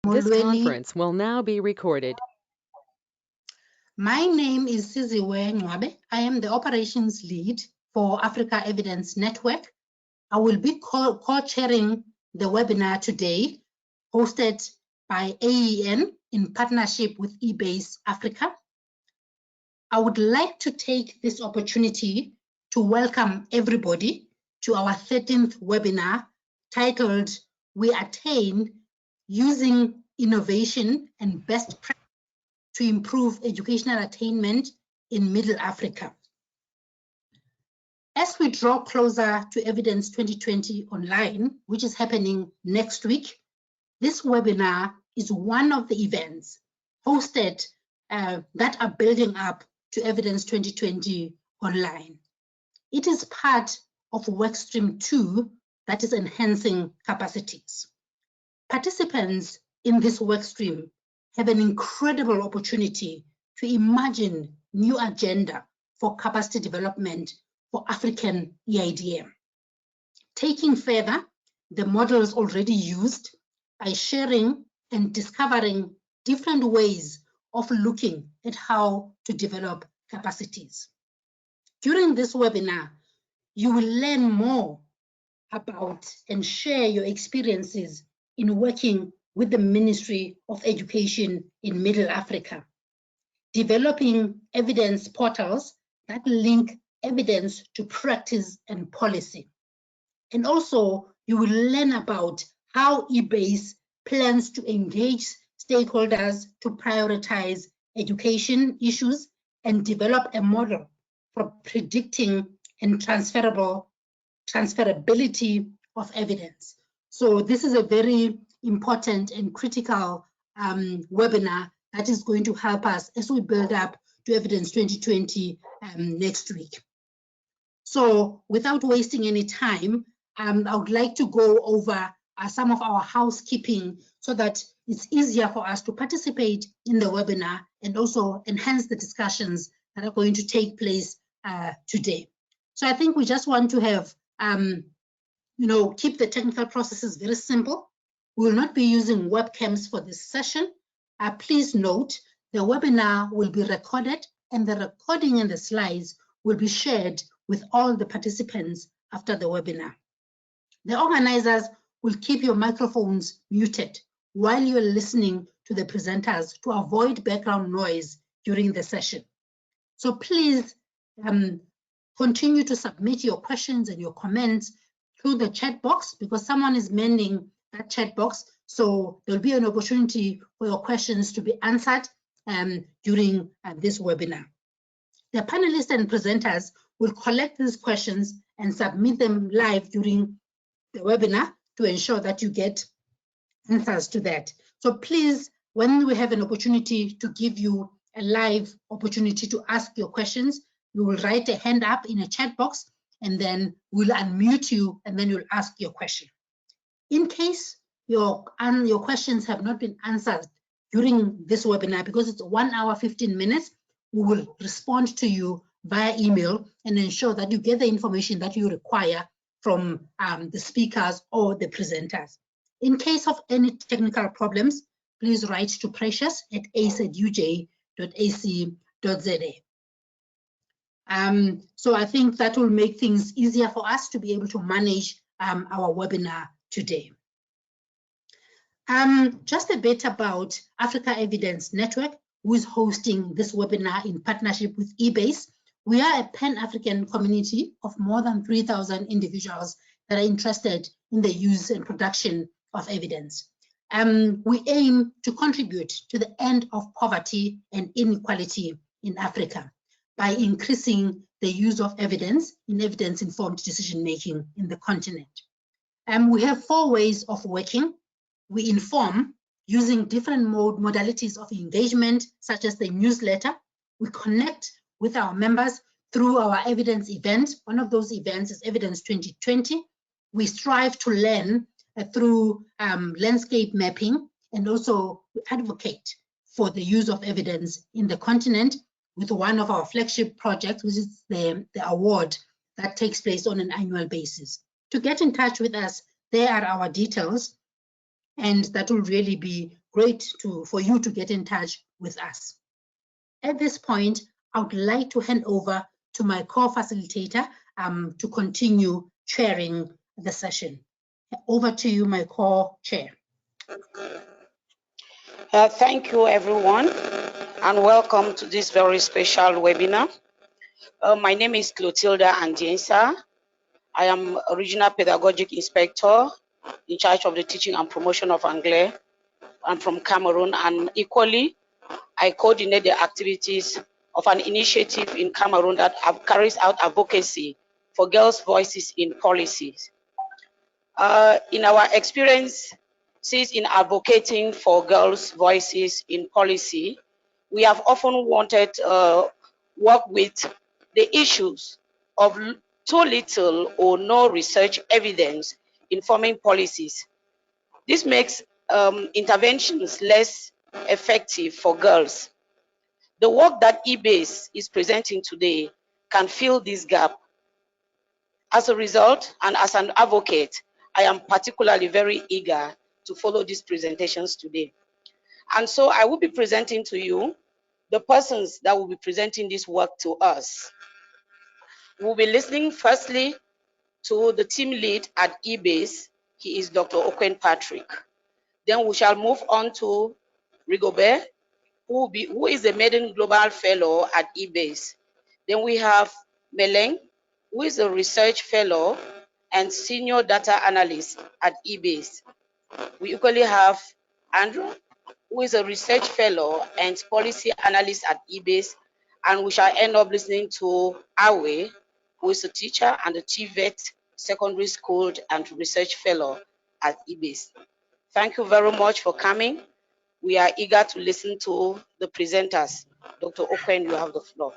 This conference will now be recorded. My name is Aweh. I am the operations lead for Africa Evidence Network. I will be co-chairing the webinar today, hosted by AEN in partnership with eBASE Africa. I would like to take this opportunity to welcome everybody to our 13th webinar titled We Attain Using Innovation and Best Practice to Improve Educational Attainment in Middle Africa. As we draw closer to Evidence 2020 online, which is happening next week, this webinar is one of the events hosted that are building up to Evidence 2020 online. It is part of Workstream 2 that is enhancing capacities. Participants in this workstream have an incredible opportunity to imagine new agenda for capacity development for African EIDM, taking further the models already used by sharing and discovering different ways of looking at how to develop capacities. During this webinar, you will learn more about and share your experiences in working with the Ministry of Education in Middle Africa, developing evidence portals that link evidence to practice and policy. And also, you will learn about how eBASE plans to engage stakeholders to prioritize education issues and develop a model for predicting and transferability of evidence. So this is a very important and critical webinar that is going to help us as we build up to Evidence 2020 next week. So without wasting any time, I would like to go over some of our housekeeping so that it's easier for us to participate in the webinar and also enhance the discussions that are going to take place today. So I think we just want to have, keep the technical processes very simple. We will not be using webcams for this session. Please note, the webinar will be recorded and the recording and the slides will be shared with all the participants after the webinar. The organizers will keep your microphones muted while you're listening to the presenters to avoid background noise during the session. So please continue to submit your questions and your comments through the chat box because someone is mending that chat box. So there'll be an opportunity for your questions to be answered during this webinar. The panelists and presenters will collect these questions and submit them live during the webinar to ensure that you get answers to that. So please, when we have an opportunity to give you a live opportunity to ask your questions, you will write a hand up in a chat box and then we'll unmute you and then you'll ask your question. In case your questions have not been answered during this webinar, because it's 1 hour, 15 minutes, we will respond to you via email and ensure that you get the information that you require from the speakers or the presenters. In case of any technical problems, please write to precious@ace@uj.ac.za. So I think that will make things easier for us to be able to manage our webinar today. Just a bit about Africa Evidence Network, who is hosting this webinar in partnership with eBASE. We are a Pan-African community of more than 3,000 individuals that are interested in the use and production of evidence. We aim to contribute to the end of poverty and inequality in Africa by increasing the use of evidence in evidence-informed decision-making in the continent. We have 4 ways of working. We inform using different modalities of engagement, such as the newsletter. We connect with our members through our evidence event. One of those events is Evidence 2020. We strive to learn through landscape mapping, and also we advocate for the use of evidence in the continent with one of our flagship projects, which is the award that takes place on an annual basis. To get in touch with us, there are our details, and that will really be great for you to get in touch with us. At this point, I would like to hand over to my co-facilitator to continue chairing the session. Over to you, my co-chair. Thank you, everyone, and welcome to this very special webinar. My name is Clotilda Andiensa. I am a Regional Pedagogic Inspector in charge of the teaching and promotion of Anglais. I'm from Cameroon, and equally, I coordinate the activities of an initiative in Cameroon that carries out advocacy for girls' voices in policies. In our experiences in advocating for girls' voices in policy, we have often wanted to work with the issues of too little or no research evidence informing policies. This makes interventions less effective for girls. The work that eBASE is presenting today can fill this gap. As a result, and as an advocate, I am particularly very eager to follow these presentations today. And so I will be presenting to you the persons that will be presenting this work to us. We'll be listening firstly to the team lead at eBASE. He is Dr. Okwen Patrick. Then we shall move on to Rigobert, who is a Maiden Global Fellow at eBASE. Then we have Melaine, who is a Research Fellow and Senior Data Analyst at eBASE. We equally have Andrew, who is a Research Fellow and Policy Analyst at eBASE. And we shall end up listening to Aweh, who is a teacher and a TVET Secondary School and Research Fellow at eBASE. Thank you very much for coming. We are eager to listen to the presenters. Dr. Okwen, you have the floor.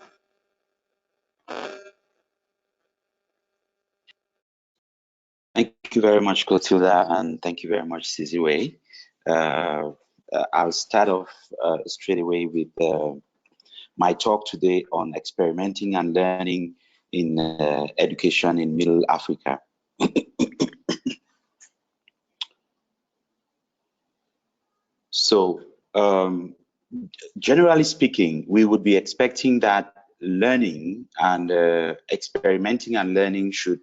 Thank you very much, Clotilda, and thank you very much, Siziwe. I'll start off straight away with my talk today on experimenting and learning in education in Middle Africa. So, generally speaking, we would be expecting that learning and experimenting and learning should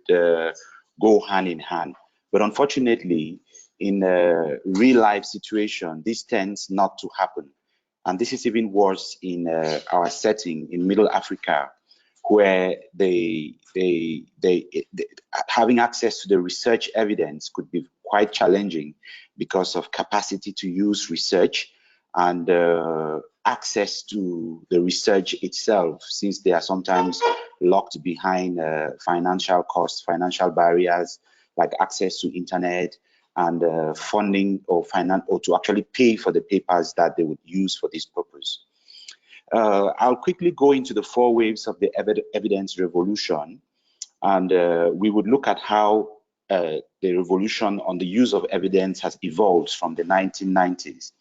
go hand in hand. But unfortunately, in a real life situation, this tends not to happen. And this is even worse in our setting in Middle Africa, where having access to the research evidence could be quite challenging because of capacity to use research and access to the research itself, since they are sometimes locked behind financial costs, financial barriers, like access to internet and funding or to actually pay for the papers that they would use for this purpose. I'll quickly go into the 4 waves of the evidence revolution, and we would look at how the revolution on the use of evidence has evolved from the 1990s.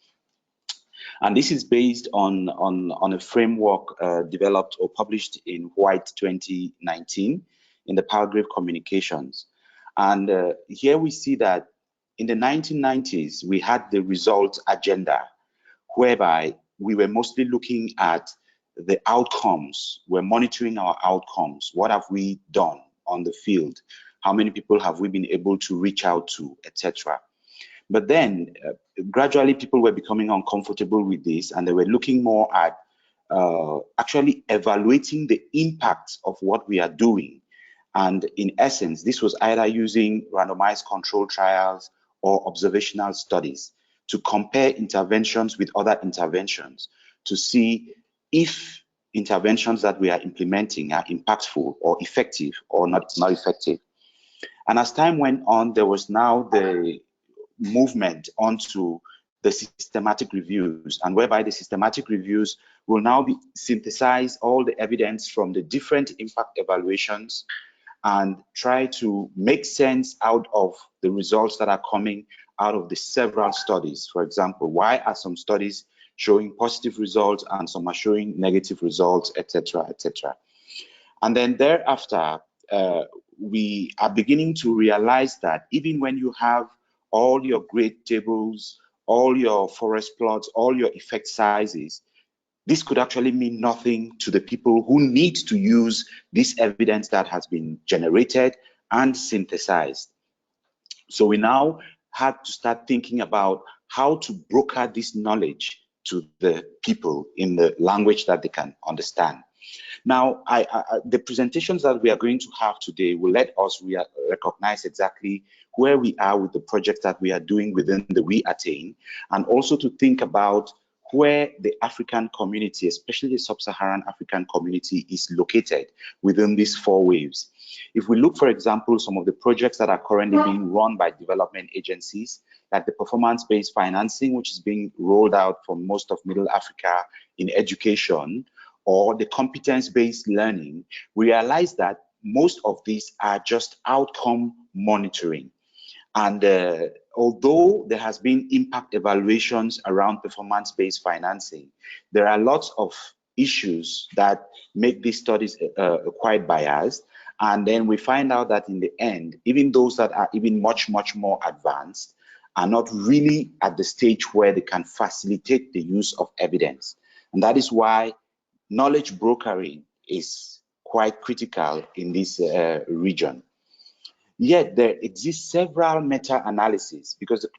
And this is based on a framework developed or published in White 2019 in the Palgrave Communications. And here we see that in the 1990s, we had the results agenda, whereby we were mostly looking at the outcomes. We're monitoring our outcomes. What have we done on the field? How many people have we been able to reach out to, etc. But then gradually people were becoming uncomfortable with this, and they were looking more at actually evaluating the impact of what we are doing. And in essence, this was either using randomized control trials or observational studies to compare interventions with other interventions to see if interventions that we are implementing are impactful or effective or not effective. And as time went on, there was now the movement onto the systematic reviews, and whereby the systematic reviews will now be synthesize all the evidence from the different impact evaluations and try to make sense out of the results that are coming out of the several studies. For example, why are some studies showing positive results and some are showing negative results, etc., etc. And then thereafter, we are beginning to realize that even when you have all your grade tables, all your forest plots, all your effect sizes, this could actually mean nothing to the people who need to use this evidence that has been generated and synthesized. So we now had to start thinking about how to broker this knowledge to the people in the language that they can understand. Now, the presentations that we are going to have today will let us recognize exactly where we are with the projects that we are doing within the We Attain, and also to think about where the African community, especially the sub-Saharan African community, is located within these 4 waves. If we look, for example, some of the projects that are currently being run by development agencies, like the performance-based financing, which is being rolled out for most of Middle Africa in education, or the competence-based learning, we realize that most of these are just outcome monitoring. And although there has been impact evaluations around performance-based financing, there are lots of issues that make these studies quite biased. And then we find out that in the end, even those that are even much more advanced are not really at the stage where they can facilitate the use of evidence. And that is why knowledge brokering is quite critical in this region. Yet there exist several meta-analyses, because the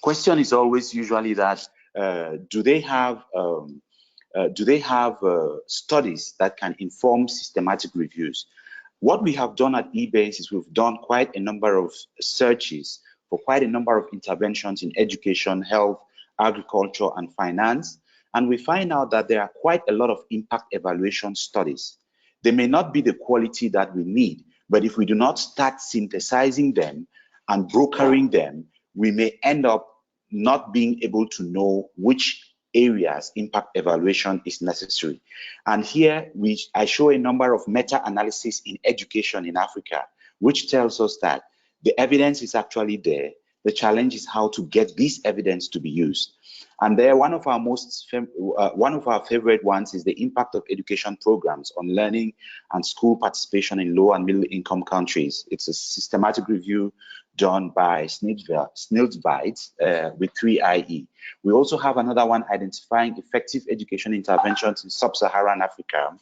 question is always usually that do they have studies that can inform systematic reviews? What we have done at eBASE is we've done quite a number of searches for quite a number of interventions in education, health, agriculture, and finance. And we find out that there are quite a lot of impact evaluation studies. They may not be the quality that we need, but if we do not start synthesizing them and brokering them, we may end up not being able to know which areas impact evaluation is necessary. And here I show a number of meta-analysis in education in Africa, which tells us that the evidence is actually there. The challenge is how to get this evidence to be used. And there, one of our favorite ones is the impact of education programs on learning and school participation in low and middle income countries. It's a systematic review done by Snildsveit with 3IE. We also have another one identifying effective education interventions in sub-Saharan Africa.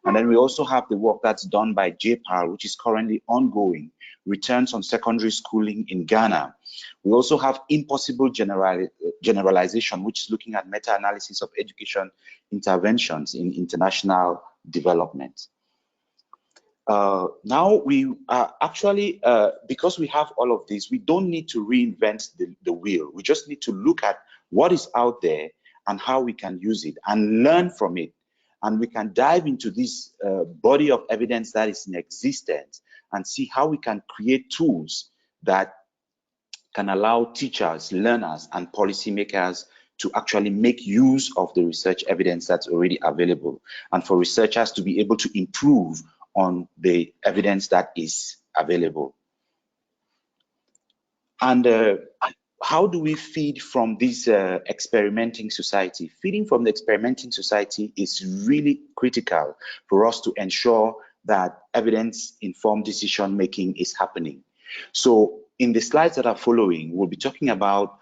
And then we also have the work that's done by JPAL, which is currently ongoing, returns on secondary schooling in Ghana. We also have impossible generalization, which is looking at meta-analysis of education interventions in international development. Now we are actually, because we have all of this, we don't need to reinvent the wheel. We just need to look at what is out there and how we can use it and learn from it. And we can dive into this body of evidence that is in existence and see how we can create tools that can allow teachers, learners, and policymakers to actually make use of the research evidence that's already available, and for researchers to be able to improve on the evidence that is available. And how do we feed from this experimenting society? Feeding from the experimenting society is really critical for us to ensure that evidence-informed decision-making is happening. So in the slides that are following, we'll be talking about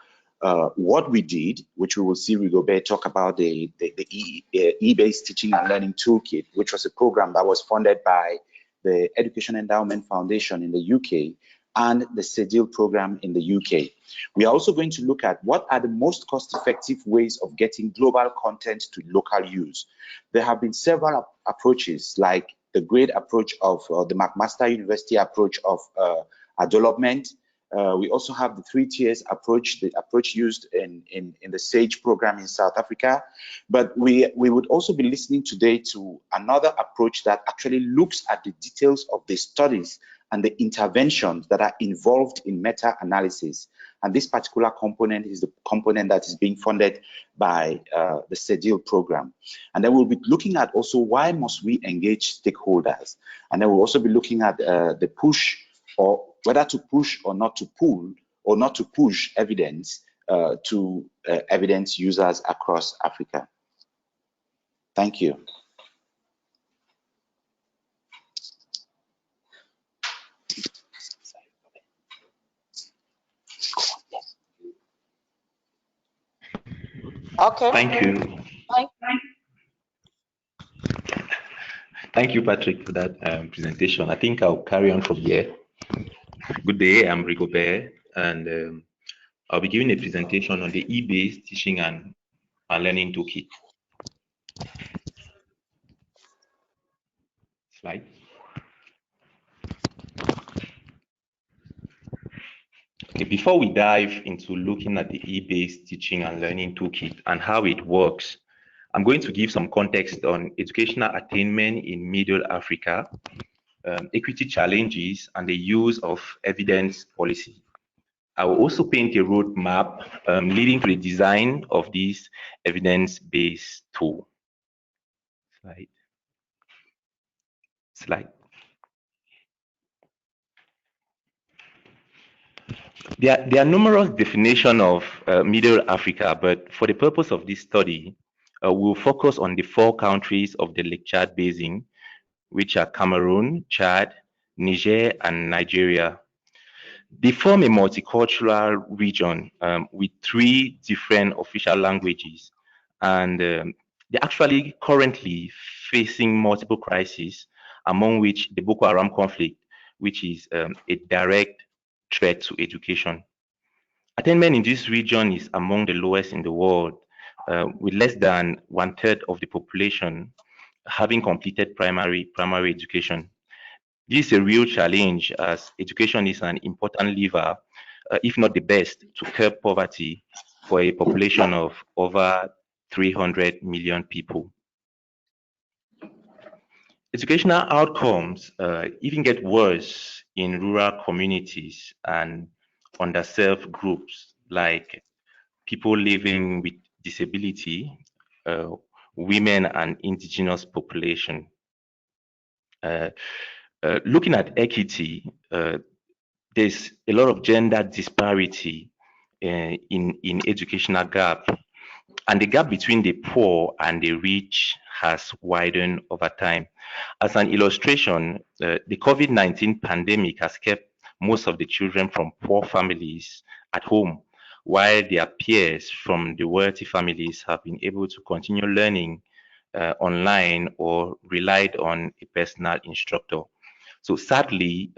what we did, which we will see Rigobert talk about the eBASE Teaching and Learning Toolkit, which was a program that was funded by the Education Endowment Foundation in the UK and the CEDIL program in the UK. We are also going to look at what are the most cost-effective ways of getting global content to local use. There have been several approaches, like the GRADE approach of the McMaster University approach of development. We also have the 3 tiers approach, the approach used in the SAGE program in South Africa. But we would also be listening today to another approach that actually looks at the details of the studies and the interventions that are involved in meta-analysis. And this particular component is the component that is being funded by the CEDIL program. And then we'll be looking at also why must we engage stakeholders. And then we'll also be looking at the push, or whether to push or not to pull or not to push evidence to evidence users across Africa. Thank you. Okay. Thank you. Thank you, Patrick, for that presentation. I think I'll carry on from here. Good day, I'm Rigobert, and I'll be giving a presentation on the eBASE teaching and learning toolkit. Slide. Okay, before we dive into looking at the eBASE teaching and learning toolkit and how it works, I'm going to give some context on educational attainment in Middle Africa, equity challenges, and the use of evidence policy. I will also paint a roadmap leading to the design of this evidence-based tool. Slide. There are numerous definitions of Middle Africa, but for the purpose of this study, we'll focus on the 4 countries of the Lake Chad Basin, which are Cameroon, Chad, Niger, and Nigeria. They form a multicultural region with 3 different official languages, and they're actually currently facing multiple crises, among which the Boko Haram conflict, which is a direct threat to education. Attainment in this region is among the lowest in the world, with less than 1/3 of the population having completed primary education. This is a real challenge, as education is an important lever, if not the best, to curb poverty for a population of over 300 million people. Educational outcomes even get worse in rural communities and underserved groups like people living with disability, women and indigenous population. Looking at equity, there's a lot of gender disparity in educational gap, and the gap between the poor and the rich has widened over time. As an illustration, the COVID-19 pandemic has kept most of the children from poor families at home, while their peers from the wealthy families have been able to continue learning online or relied on a personal instructor. So sadly,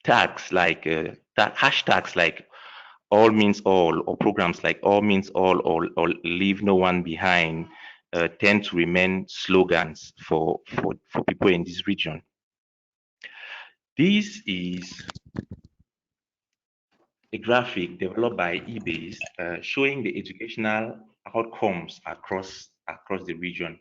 tags like hashtags like all means all, or programs like all means all or leave no one behind tend to remain slogans for people in this region. This is a graphic developed by eBASE showing the educational outcomes across the region.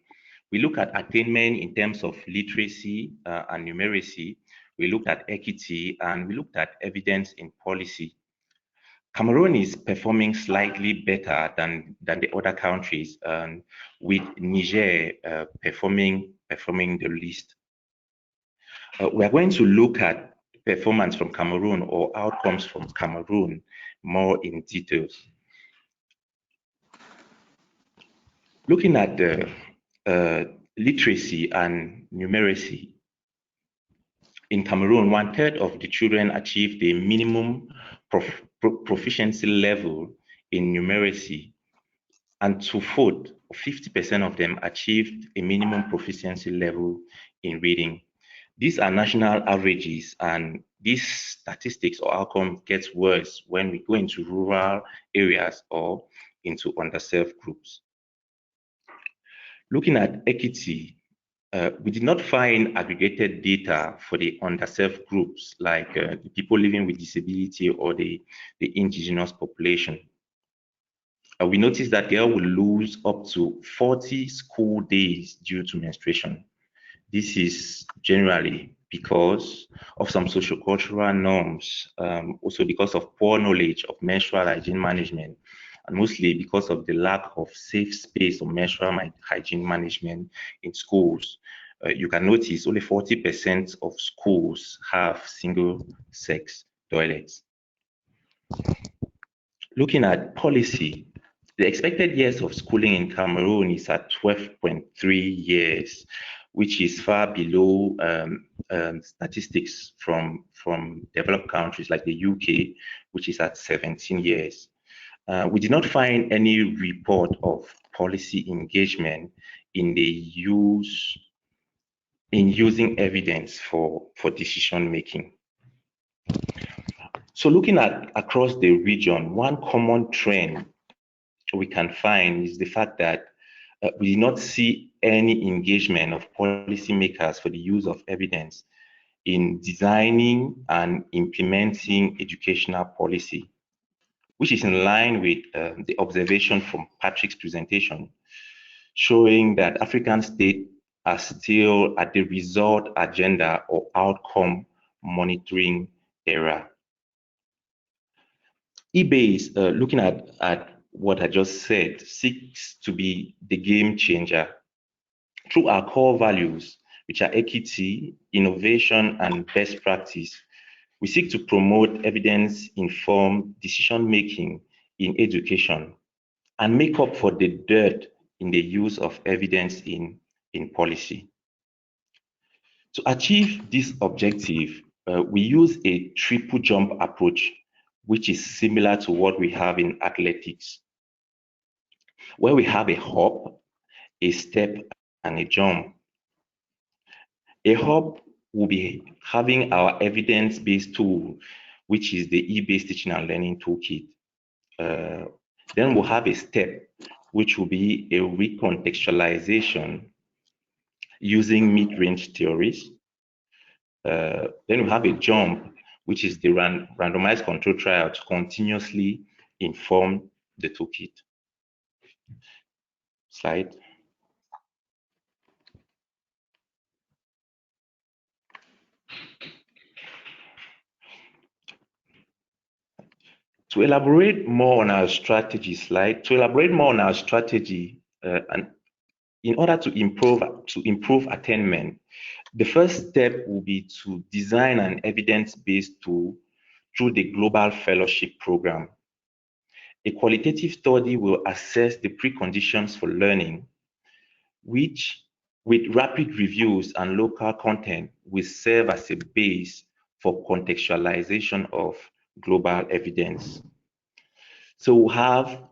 We look at attainment in terms of literacy and numeracy. We looked at equity, and we looked at evidence in policy. Cameroon is performing slightly better than the other countries, with Niger performing the least. We are going to look at performance from Cameroon or outcomes from Cameroon more in details. Looking at the literacy and numeracy, in Cameroon, 1/3 of the children achieved the minimum proficiency level in numeracy, and 2/4, 50% of them achieved a minimum proficiency level in reading. These are national averages, and these statistics or outcomes gets worse when we go into rural areas or into underserved groups. Looking at equity, we did not find aggregated data for the underserved groups like the people living with disability or the indigenous population. We noticed that girls will lose up to 40 school days due to menstruation. This is generally because of some sociocultural norms, also because of poor knowledge of menstrual hygiene management, and mostly because of the lack of safe space or menstrual hygiene management in schools. You can notice only 40% of schools have single-sex toilets. Looking at policy, the expected years of schooling in Cameroon is at 12.3 years, which is far below statistics from developed countries like the UK, which is at 17 years. We did not find any report of policy engagement in using evidence for decision making. So looking at across the region, one common trend we can find is the fact that we did not see any engagement of policymakers for the use of evidence in designing and implementing educational policy, which is in line with the observation from Patrick's presentation, showing that African states are still at the result agenda or outcome monitoring era. eBASE, looking at what I just said, seeks to be the game changer through our core values, which are equity, innovation, and best practice. We seek to promote evidence-informed decision-making in education and make up for the dirt in the use of evidence in policy. To achieve this objective, we use a triple jump approach, which is similar to what we have in athletics, where we have a hop, a step, and a jump. A hop will be having our evidence-based tool, which is the eBASE Teaching and Learning Toolkit. Then we'll have a step, which will be a recontextualization using mid-range theories. Then we have a jump, which is the randomized control trial to continuously inform the toolkit. Slide. To elaborate more on our strategy, and in order to improve attainment, the first step will be to design an evidence-based tool through the Global Fellowship Program. A qualitative study will assess the preconditions for learning, which, with rapid reviews and local content, will serve as a base for contextualization of global evidence. So we'll have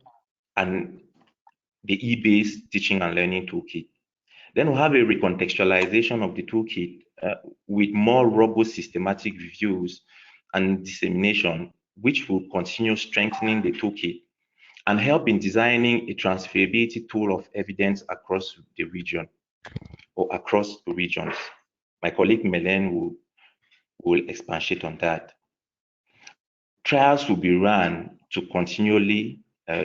the eBASE Teaching and Learning Toolkit. Then we'll have a recontextualization of the toolkit with more robust systematic reviews and dissemination, which will continue strengthening the toolkit and help in designing a transferability tool of evidence across the region or across regions. My colleague Melaine will expatiate on that. Trials will be run to continually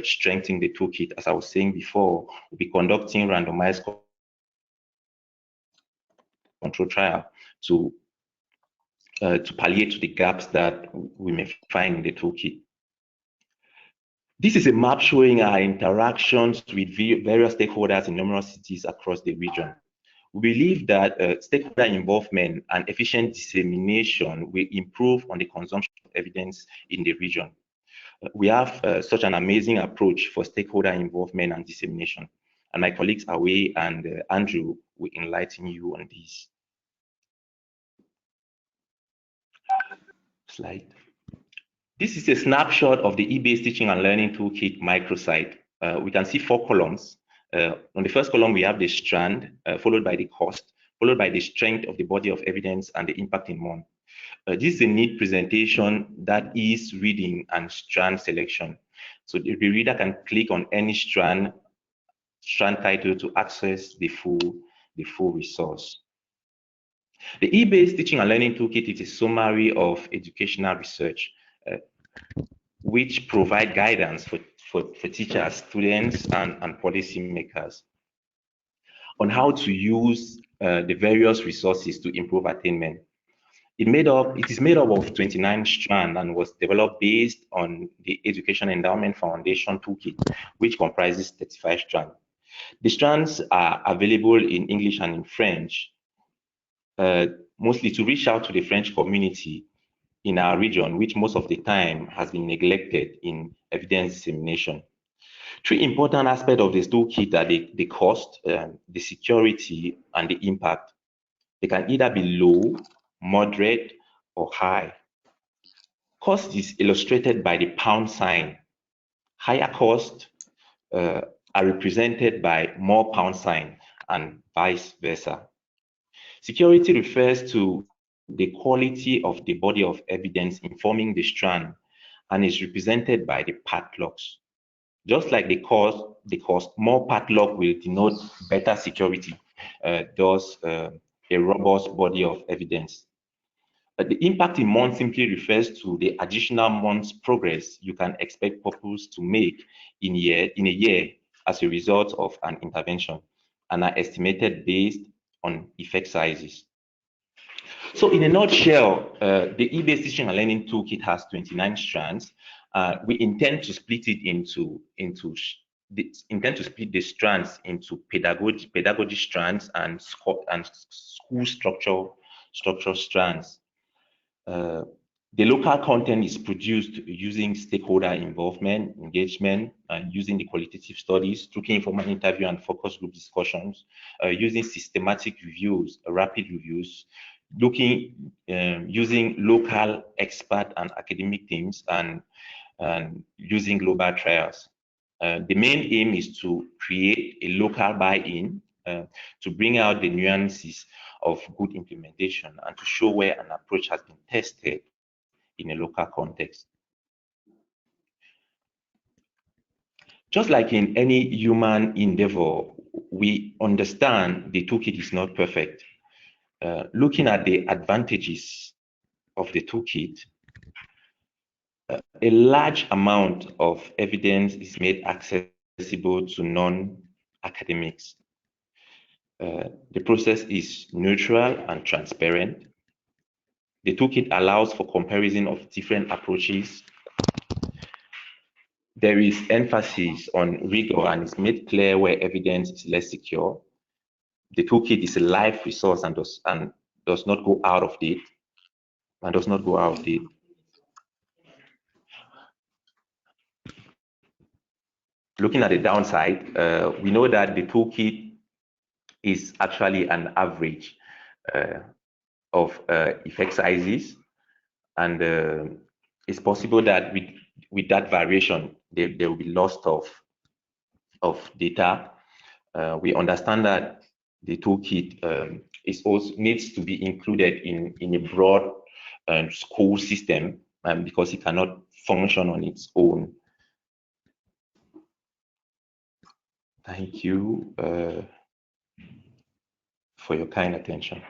strengthen the toolkit. As I was saying before, we'll be conducting randomized control trial to palliate the gaps that we may find in the toolkit. This is a map showing our interactions with various stakeholders in numerous cities across the region. We believe that stakeholder involvement and efficient dissemination will improve on the consumption of evidence in the region. We have such an amazing approach for stakeholder involvement and dissemination. And my colleagues Aweh and Andrew will enlighten you on this. Slide. This is a snapshot of the eBASE Teaching and Learning Toolkit microsite. We can see 4 columns. On the first column, we have the strand, followed by the cost, followed by the strength of the body of evidence and the impact in one. This is a neat presentation that is reading and strand selection. So the reader can click on any strand title to access the full resource. The eBASE Teaching and Learning Toolkit is a summary of educational research, which provide guidance for teachers, students, and policymakers on how to use the various resources to improve attainment. It is made up of 29 strands and was developed based on the Education Endowment Foundation Toolkit, which comprises 35 strands. The strands are available in English and in French, mostly to reach out to the French community in our region, which most of the time has been neglected in evidence dissemination. 3 important aspects of this toolkit are the cost, the security, and the impact. They can either be low, moderate, or high. Cost is illustrated by the pound sign, Higher costs are represented by more pound sign and vice versa. Security refers to the quality of the body of evidence informing the strand and is represented by the padlocks. Just like the cost, more padlock will denote better security, thus a robust body of evidence. The impact in months simply refers to the additional months progress you can expect pupils to make in a year as a result of an intervention and are estimated based on effect sizes. So in a nutshell, the eBASE Teaching and Learning Toolkit has 29 strands. We intend to split it into split the strands into pedagogy strands and school structure strands. The local content is produced using stakeholder involvement, engagement, and using the qualitative studies, through informal interview and focus group discussions, using systematic reviews, rapid reviews, using local expert and academic teams, and using global trials. The main aim is to create a local buy-in to bring out the nuances of good implementation and to show where an approach has been tested in a local context. Just like in any human endeavor, we understand the toolkit is not perfect. Looking at the advantages of the toolkit, a large amount of evidence is made accessible to non-academics. The process is neutral and transparent. The toolkit allows for comparison of different approaches. There is emphasis on rigor and it's made clear where evidence is less secure. The toolkit is a live resource and does not go out of date. Looking at the downside, we know that the toolkit is actually an average of effect sizes, and it's possible that with that variation, there will be loss of data. We understand that the toolkit is also needs to be included in a broad school system because it cannot function on its own. Thank you for your kind attention.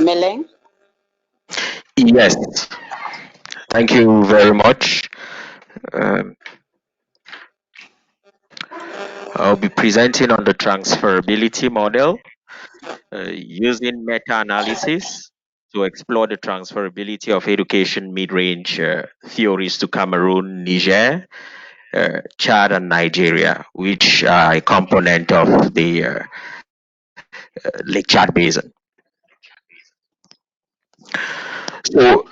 Melaine? Yes, thank you very much. I'll be presenting on the transferability model using meta-analysis to explore the transferability of education mid-range theories to Cameroon, Niger, Chad, and Nigeria, which are a component of the Lake Chad Basin. So,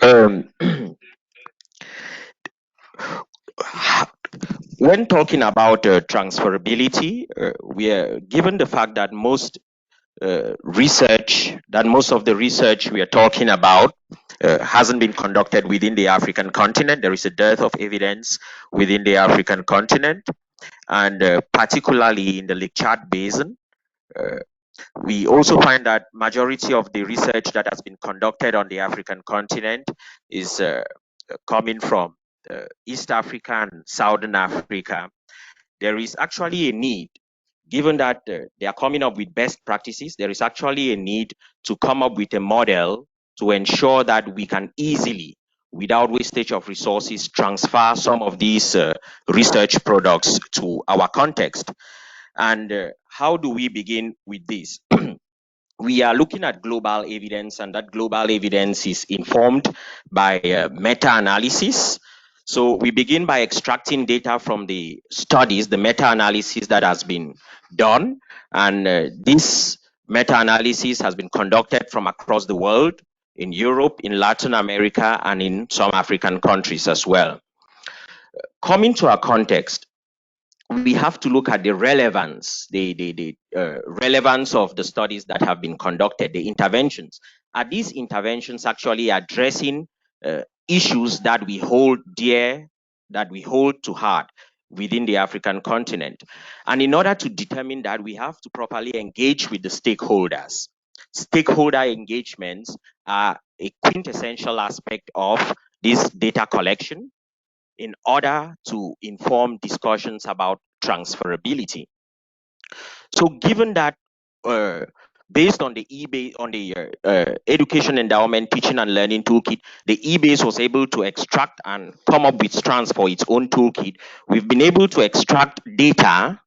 when talking about transferability, we are given the fact that most of the research we are talking about hasn't been conducted within the African continent. There is a dearth of evidence within the African continent, and particularly in the Lake Chad Basin. We also find that majority of the research that has been conducted on the African continent is coming from East Africa and Southern Africa. There is actually a need, given that they are coming up with best practices, there is actually a need to come up with a model to ensure that we can easily, without wastage of resources, transfer some of these research products to our context. And how do we begin with this? We are looking at global evidence, and that global evidence is informed by meta-analysis. So we begin by extracting data from the studies, the meta-analysis that has been done. And this meta-analysis has been conducted from across the world, in Europe, in Latin America, and in some African countries as well. Coming to our context, we have to look at the relevance, the relevance of the studies that have been conducted, the interventions. Are these interventions actually addressing issues that we hold dear, that we hold to heart within the African continent? And in order to determine that, we have to properly engage with the stakeholders. Stakeholder engagements are a quintessential aspect of this data collection in order to inform discussions about transferability. So given that, based on the eBASE, on the Education Endowment Teaching and Learning Toolkit, the eBASE was able to extract and come up with strands for its own toolkit. We've been able to extract data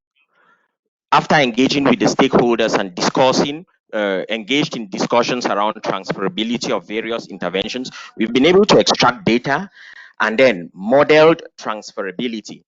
after engaging with the stakeholders and discussing, engaged in discussions around transferability of various interventions. We've been able to extract data and then modeled transferability.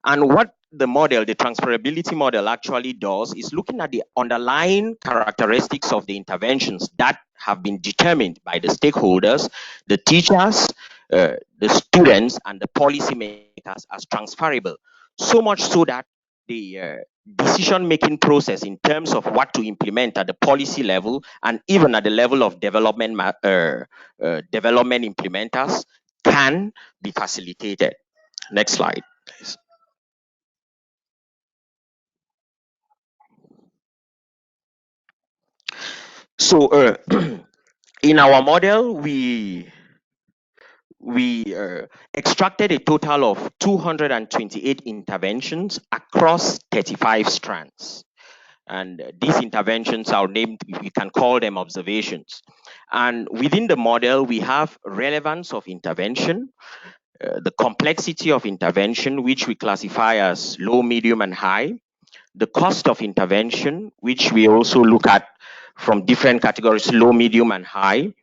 And what the model, the transferability model actually does is looking at the underlying characteristics of the interventions that have been determined by the stakeholders, the teachers, the students, and the policymakers as transferable. So much so that the decision-making process in terms of what to implement at the policy level and even at the level of development implementers can be facilitated. Next slide, please. So in our model, we extracted a total of 228 interventions across 35 strands. And these interventions are named, we can call them observations. And within the model, we have relevance of intervention, the complexity of intervention, which we classify as low, medium, and high, the cost of intervention, which we also look at from different categories, low, medium, and high,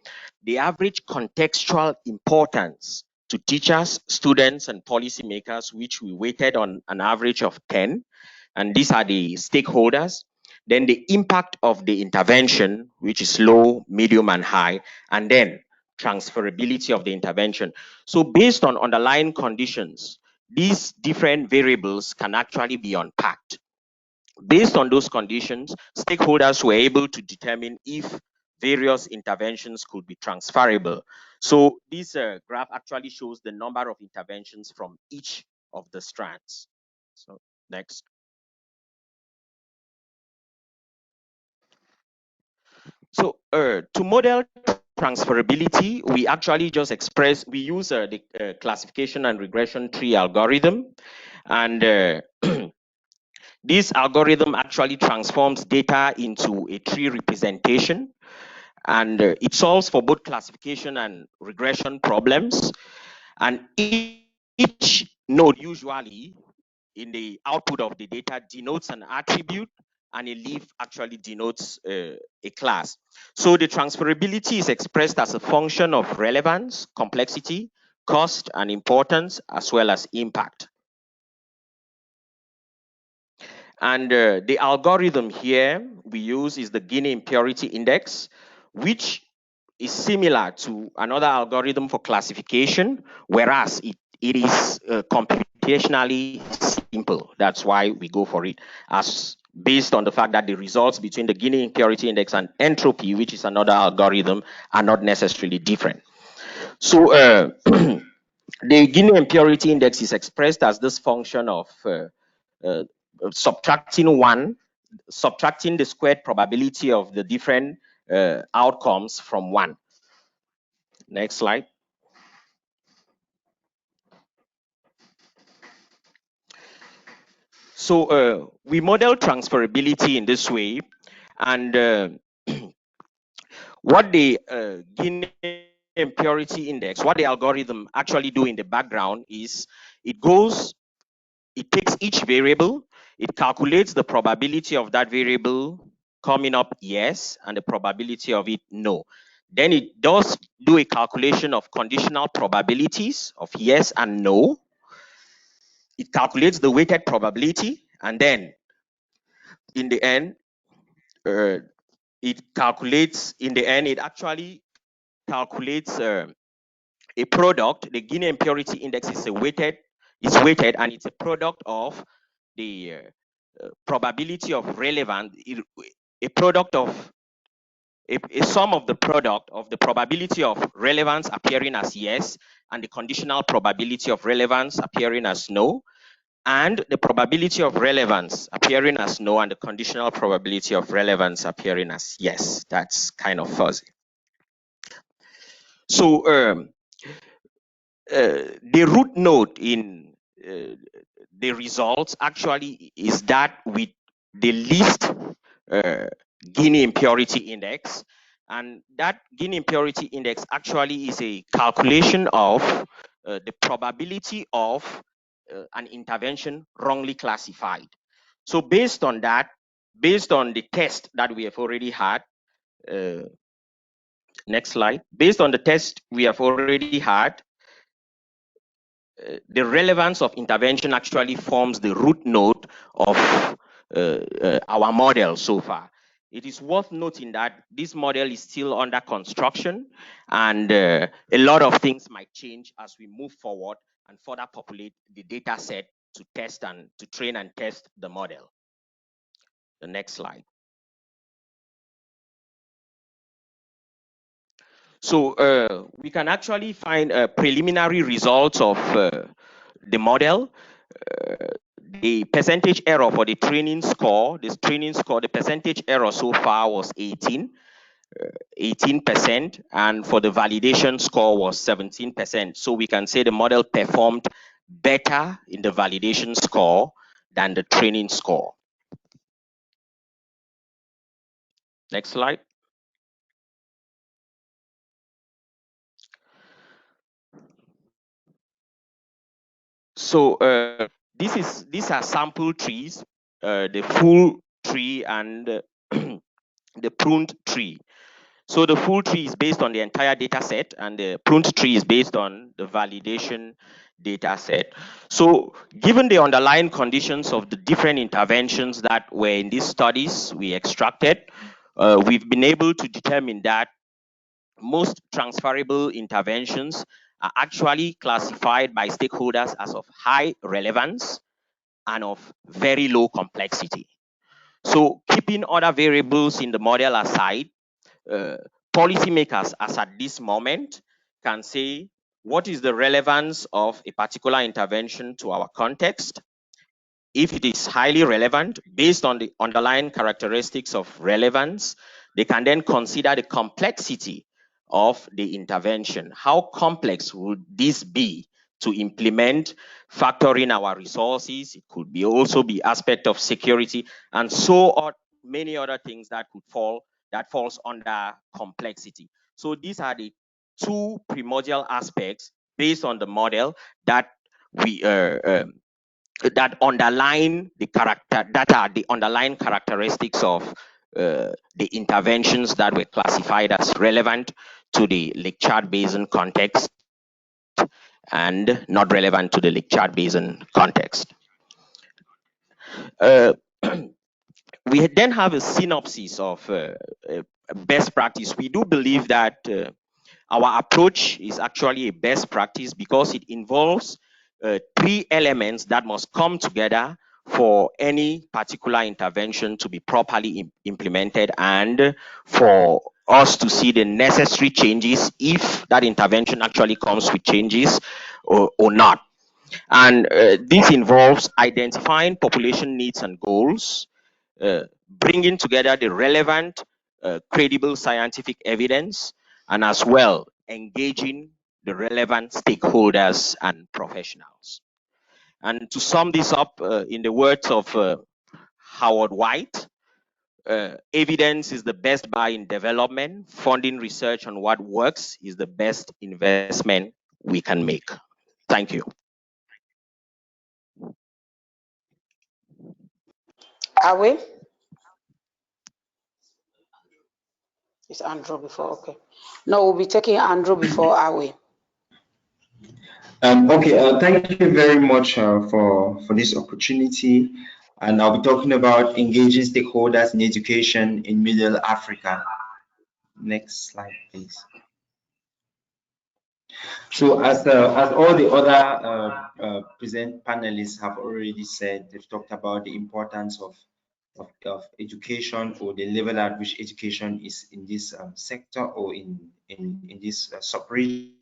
the average contextual importance to teachers, students, and policymakers, which we weighted on an average of 10, and these are the stakeholders. Then the impact of the intervention, which is low, medium, and high, and then transferability of the intervention. So based on underlying conditions, these different variables can actually be unpacked. Based on those conditions, stakeholders were able to determine if various interventions could be transferable. So this graph actually shows the number of interventions from each of the strands. So next. So to model transferability, we actually just we use the classification and regression tree algorithm. And this algorithm actually transforms data into a tree representation, and it solves for both classification and regression problems. And each node usually in the output of the data denotes an attribute, and a leaf actually denotes a class. So the transferability is expressed as a function of relevance, complexity, cost, and importance, as well as impact. And the algorithm here we use is the Guinea Impurity Index, which is similar to another algorithm for classification, whereas it is computationally simple. That's why we go for it, as based on the fact that the results between the Guinea Impurity Index and entropy, which is another algorithm, are not necessarily different. So the Guinea Impurity Index is expressed as this function of subtracting the squared probability of the different outcomes from 1. Next slide. So we model transferability in this way, and what the Guinea Impurity Index, what the algorithm actually do in the background is it takes each variable, it calculates the probability of that variable coming up yes, and the probability of it no. Then it does do a calculation of conditional probabilities of yes and no. It calculates the weighted probability, and then in the end, it actually calculates a product. The Guinea Impurity Index is a weighted It's weighted, and it's a product of the probability of relevance, a product of a sum of the product of the probability of relevance appearing as yes and the conditional probability of relevance appearing as no, and the probability of relevance appearing as no and the conditional probability of relevance appearing as yes. That's kind of fuzzy. So the root node in the results actually is that with the least Guinea impurity index, and that Guinea impurity index actually is a calculation of the probability of an intervention wrongly classified. So based on that, based on the test that we have already had, next slide, based on the test we have already had, the relevance of intervention actually forms the root node of our model so far. It is worth noting that this model is still under construction, and a lot of things might change as we move forward and further populate the data set to test and to train and test the model. The next slide. So we can actually find preliminary results of the model. The percentage error for the training score, the percentage error so far was 18%, and for the validation score was 17%. So we can say the model performed better in the validation score than the training score. Next slide. So these are sample trees, the full tree and the pruned tree. So the full tree is based on the entire data set, and the pruned tree is based on the validation data set. So given the underlying conditions of the different interventions that were in these studies we extracted, we've been able to determine that most transferable interventions are actually classified by stakeholders as of high relevance and of very low complexity. So keeping other variables in the model aside, policymakers as at this moment can say what is the relevance of a particular intervention to our context. If it is highly relevant based on the underlying characteristics of relevance, they can then consider the complexity of the intervention. How complex would this be to implement, factoring our resources? It could be also be aspect of security, and so on, many other things that could falls under complexity. So these are the two primordial aspects based on the model that we that underline the underlying characteristics of the interventions that were classified as relevant to the Lake Chad Basin context and not relevant to the Lake Chad Basin context. We then have a synopsis of best practice. We do believe that our approach is actually a best practice because it involves three elements that must come together for any particular intervention to be properly implemented and for us to see the necessary changes if that intervention actually comes with changes or not. And this involves identifying population needs and goals, bringing together the relevant, credible scientific evidence, and as well engaging the relevant stakeholders and professionals. And to sum this up, in the words of Howard White, evidence is the best buy in development. Funding research on what works is the best investment we can make. Thank you. Aweh? Is Andrew before? Okay. No, we'll be taking Andrew before Aweh. Okay, thank you very much for this opportunity. And I'll be talking about engaging stakeholders in education in Middle Africa. Next slide, please. So as all the other present panelists have already said, they've talked about the importance of education, or the level at which education is in this sector, or in this sub-region,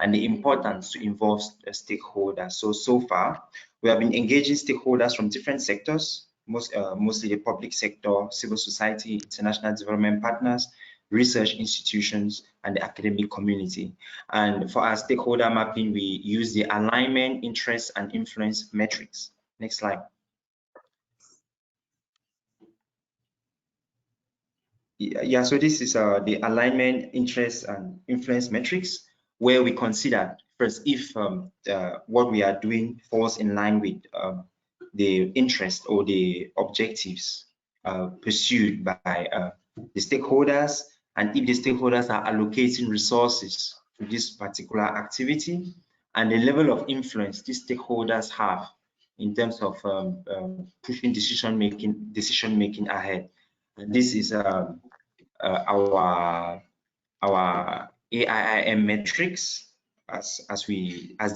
and the importance to involve stakeholders. So far, we have been engaging stakeholders from different sectors, mostly the public sector, civil society, international development partners, research institutions, and the academic community. And for our stakeholder mapping, we use the alignment, interest, and influence metrics. Next slide. Yeah, so this is the alignment, interest, and influence metrics, where we consider first if what we are doing falls in line with the interest or the objectives pursued by the stakeholders, and if the stakeholders are allocating resources to this particular activity, and the level of influence these stakeholders have in terms of pushing decision making ahead. And this is our AIIM metrics as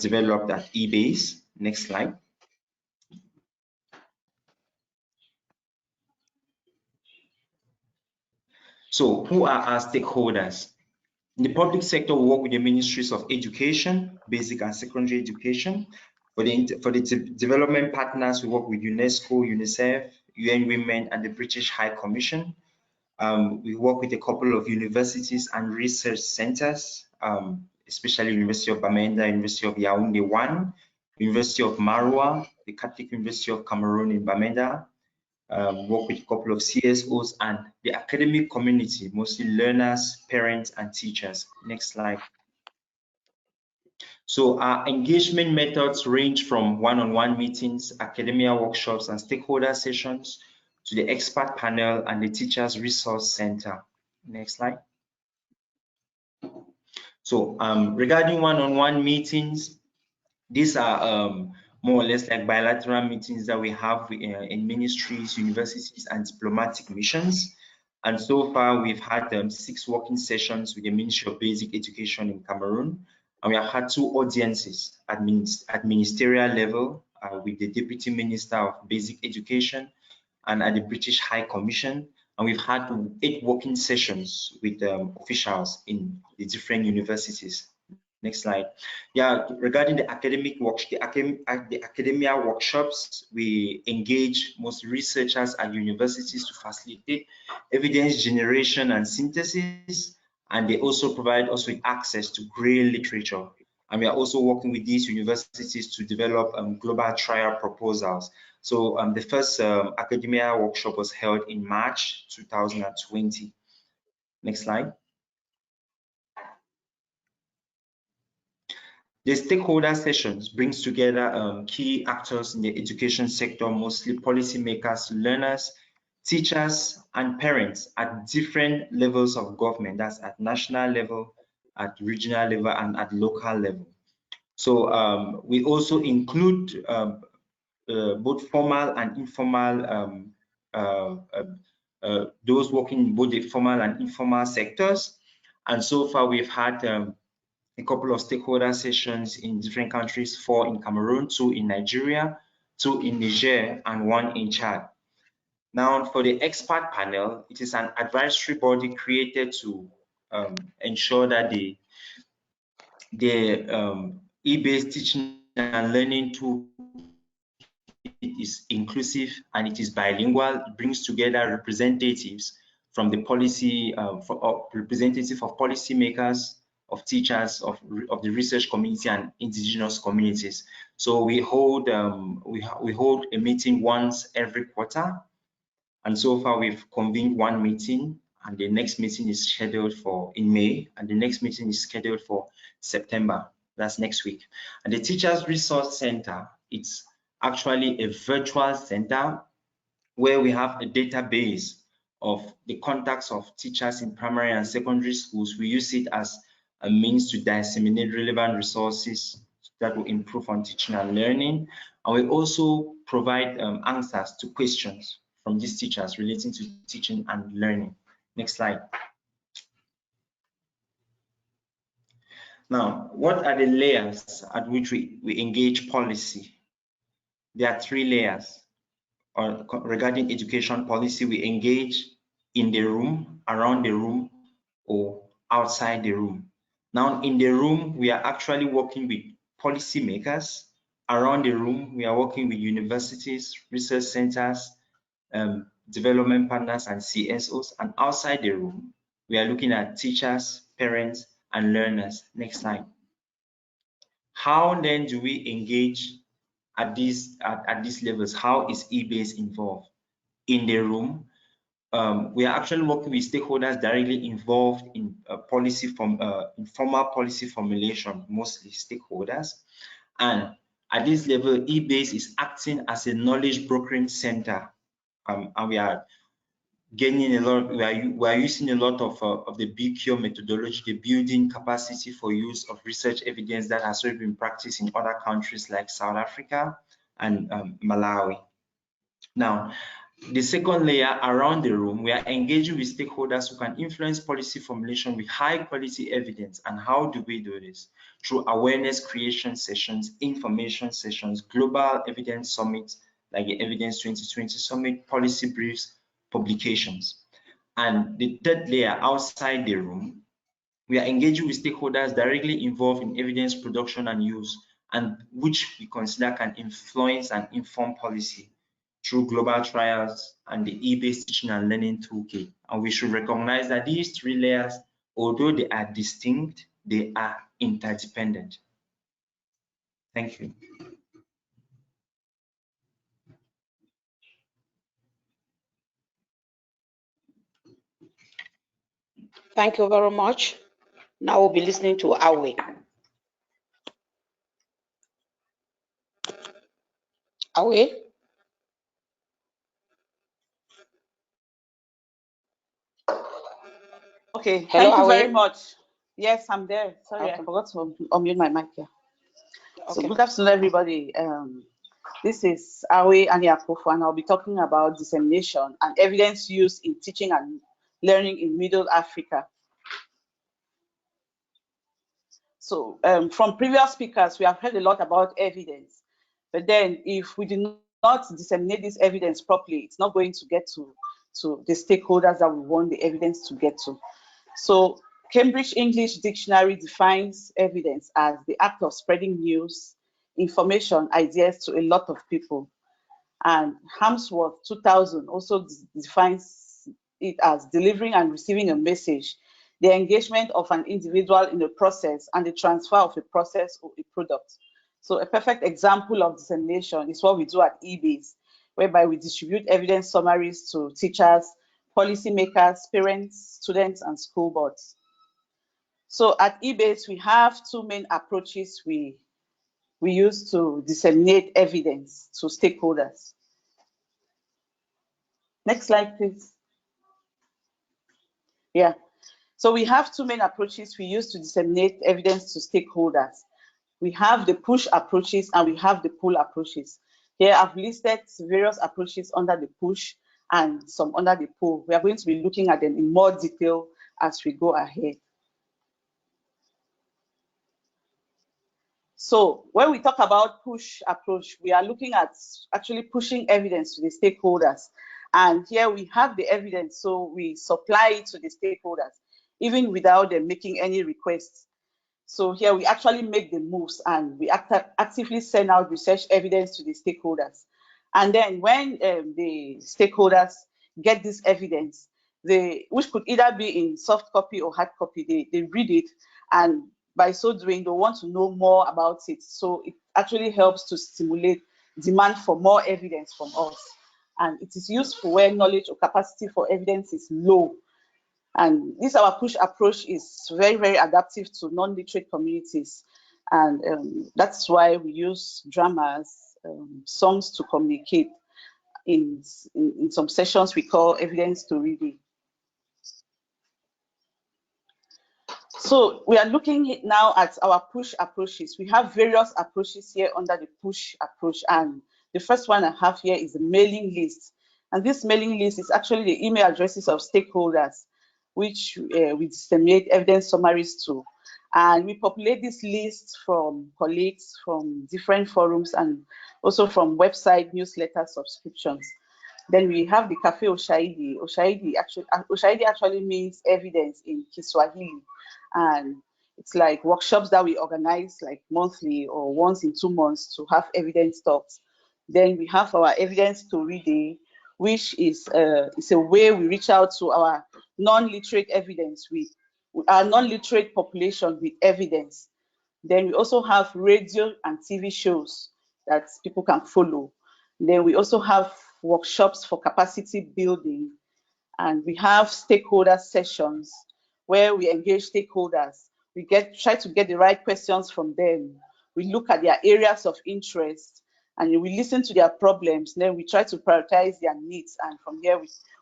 developed at eBASE. Next slide. So who are our stakeholders? In the public sector, we work with the ministries of education, basic and secondary education. For the development partners, we work with UNESCO, UNICEF, UN Women, and the British High Commission. We work with a couple of universities and research centers, especially University of Bamenda, University of Yaoundé 1, University of Maroua, the Catholic University of Cameroon in Bamenda. Work with a couple of CSOs and the academic community, mostly learners, parents, and teachers. Next slide. So our engagement methods range from one-on-one meetings, academia workshops, and stakeholder sessions, to the expert panel and the Teachers Resource Center. Next slide. So regarding one-on-one meetings, these are more or less like bilateral meetings that we have in ministries, universities, and diplomatic missions. And so far, we've had 6 working sessions with the Ministry of Basic Education in Cameroon. And we have had 2 audiences at ministerial level with the Deputy Minister of Basic Education and at the British High Commission. And we've had 8 working sessions with officials in the different universities. Next slide. Yeah, regarding the academia workshops, we engage most researchers at universities to facilitate evidence generation and synthesis, and they also provide us with access to grey literature. And we are also working with these universities to develop global trial proposals. So the first academia workshop was held in March 2020. Next slide. The stakeholder sessions brings together key actors in the education sector, mostly policymakers, learners, teachers, and parents at different levels of government. That's at national level, at regional level, and at local level. So we also include both formal and informal, those working in both the formal and informal sectors. And so far, we've had a couple of stakeholder sessions in different countries, 4 in Cameroon, 2 in Nigeria, 2 in Niger, and 1 in Chad. Now, for the expert panel, it is an advisory body created to ensure that the eBASE teaching and learning tool is inclusive and it is bilingual. It brings together representatives from the policy, representative of policymakers, of teachers, of the research community and indigenous communities. So we hold we hold a meeting once every quarter, and so far we've convened 1 meeting, and the next meeting is scheduled for in May, and the next meeting is scheduled for September. That's next week. And the Teachers Resource Center, it's actually a virtual center where we have a database of the contacts of teachers in primary and secondary schools. We use it as a means to disseminate relevant resources that will improve on teaching and learning. And we also provide answers to questions from these teachers relating to teaching and learning. Next slide. Now, what are the layers at which we engage policy? There are 3 layers. Regarding education policy, we engage in the room, around the room, or outside the room. Now, in the room, we are actually working with policymakers. Around the room, we are working with universities, research centers, development partners, and CSOs. And outside the room, we are looking at teachers, parents, and learners. Next slide. How then do we engage at these levels? How is eBASE involved? In the room, we are actually working with stakeholders directly involved in informal policy formulation, mostly stakeholders. And at this level, eBASE is acting as a knowledge brokering center, and we are gaining a lot. We are using a lot of the BQ methodology, the building capacity for use of research evidence that has already been practiced in other countries like South Africa and Malawi. Now, the second layer, around the room, we are engaging with stakeholders who can influence policy formulation with high quality evidence. And how do we do this? Through awareness creation sessions, information sessions, global evidence summits like the Evidence 2020 Summit, policy briefs, publications. And the third layer, outside the room, we are engaging with stakeholders directly involved in evidence production and use, and which we consider can influence and inform policy through global trials and the eBASE teaching and learning toolkit. And we should recognize that these 3 layers, although they are distinct, they are interdependent. Thank you. Thank you very much. Now we'll be listening to Aweh. Aweh? Okay, Hello, thank you very Aweh. much. Yes, I'm there. Sorry, Okay. I forgot to unmute my mic here. So Okay. good afternoon, everybody. This is Aweh and Akofu, and I'll be talking about dissemination and evidence use in teaching and learning in Middle Africa. So from previous speakers, we have heard a lot about evidence, but then if we do not disseminate this evidence properly, it's not going to get to the stakeholders that we want the evidence to get to. So Cambridge English Dictionary defines evidence as the act of spreading news, information, ideas to a lot of people. And Harmsworth 2000 also defines it as delivering and receiving a message, the engagement of an individual in a process, and the transfer of a process or a product. So a perfect example of dissemination is what we do at eBASE, whereby we distribute evidence summaries to teachers, policymakers, parents, students, and school boards. So at eBASE, we have 2 main approaches we use to disseminate evidence to stakeholders. Next slide, please. Yeah. So we have 2 main approaches we use to disseminate evidence to stakeholders. We have the push approaches and we have the pull approaches. Here I've listed various approaches under the push and some under the pull. We are going to be looking at them in more detail as we go ahead. So when we talk about push approach, we are looking at actually pushing evidence to the stakeholders. And here we have the evidence, so we supply it to the stakeholders, even without them making any requests. So here we actually make the moves and we actively send out research evidence to the stakeholders. And then when the stakeholders get this evidence, which could either be in soft copy or hard copy, they read it, and by so doing, they want to know more about it. So it actually helps to stimulate demand for more evidence from us. And it is useful where knowledge or capacity for evidence is low. And this our push approach is very, very adaptive to non-literate communities. And that's why we use dramas, songs to communicate. In some sessions, we call evidence to reading. So we are looking now at our push approaches. We have various approaches here under the push approach. And the first one I have here is the mailing list. And this mailing list is actually the email addresses of stakeholders, which we disseminate evidence summaries to. And we populate this list from colleagues from different forums and also from website newsletter subscriptions. Then we have the Cafe Oshahidi. Oshahidi actually means evidence in Kiswahili. And it's like workshops that we organize like monthly or once in 2 months to have evidence talks. Then we have our evidence story day, which is a way we reach out to our non-literate evidence with our non-literate population with evidence. Then we also have radio and TV shows that people can follow. Then we also have workshops for capacity building, and we have stakeholder sessions where we engage stakeholders. We try to get the right questions from them. We look at their areas of interest and we listen to their problems. Then we try to prioritize their needs, and from here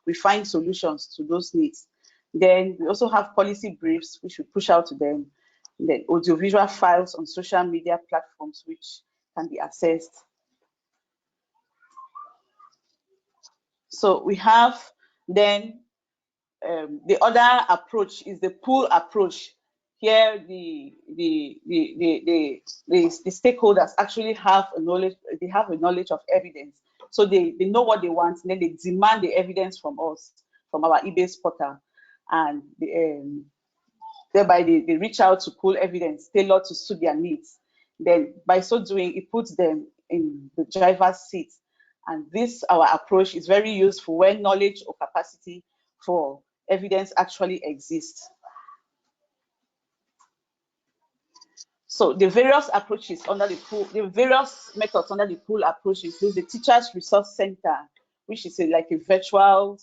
we find solutions to those needs. Then we also have policy briefs which we push out to them. Then audiovisual files on social media platforms which can be accessed. So we have then the other approach is the pool approach. Here the stakeholders actually have a knowledge. They have a knowledge of evidence, so they know what they want, and then they demand the evidence from us, from our eBASE portal, and thereby they reach out to pull evidence tailored to suit their needs. Then by so doing, it puts them in the driver's seat. And this, our approach, is very useful when knowledge or capacity for evidence actually exists. So the various approaches under the pool, the various methods under the pool approach include the Teachers Resource Center, which is like a virtual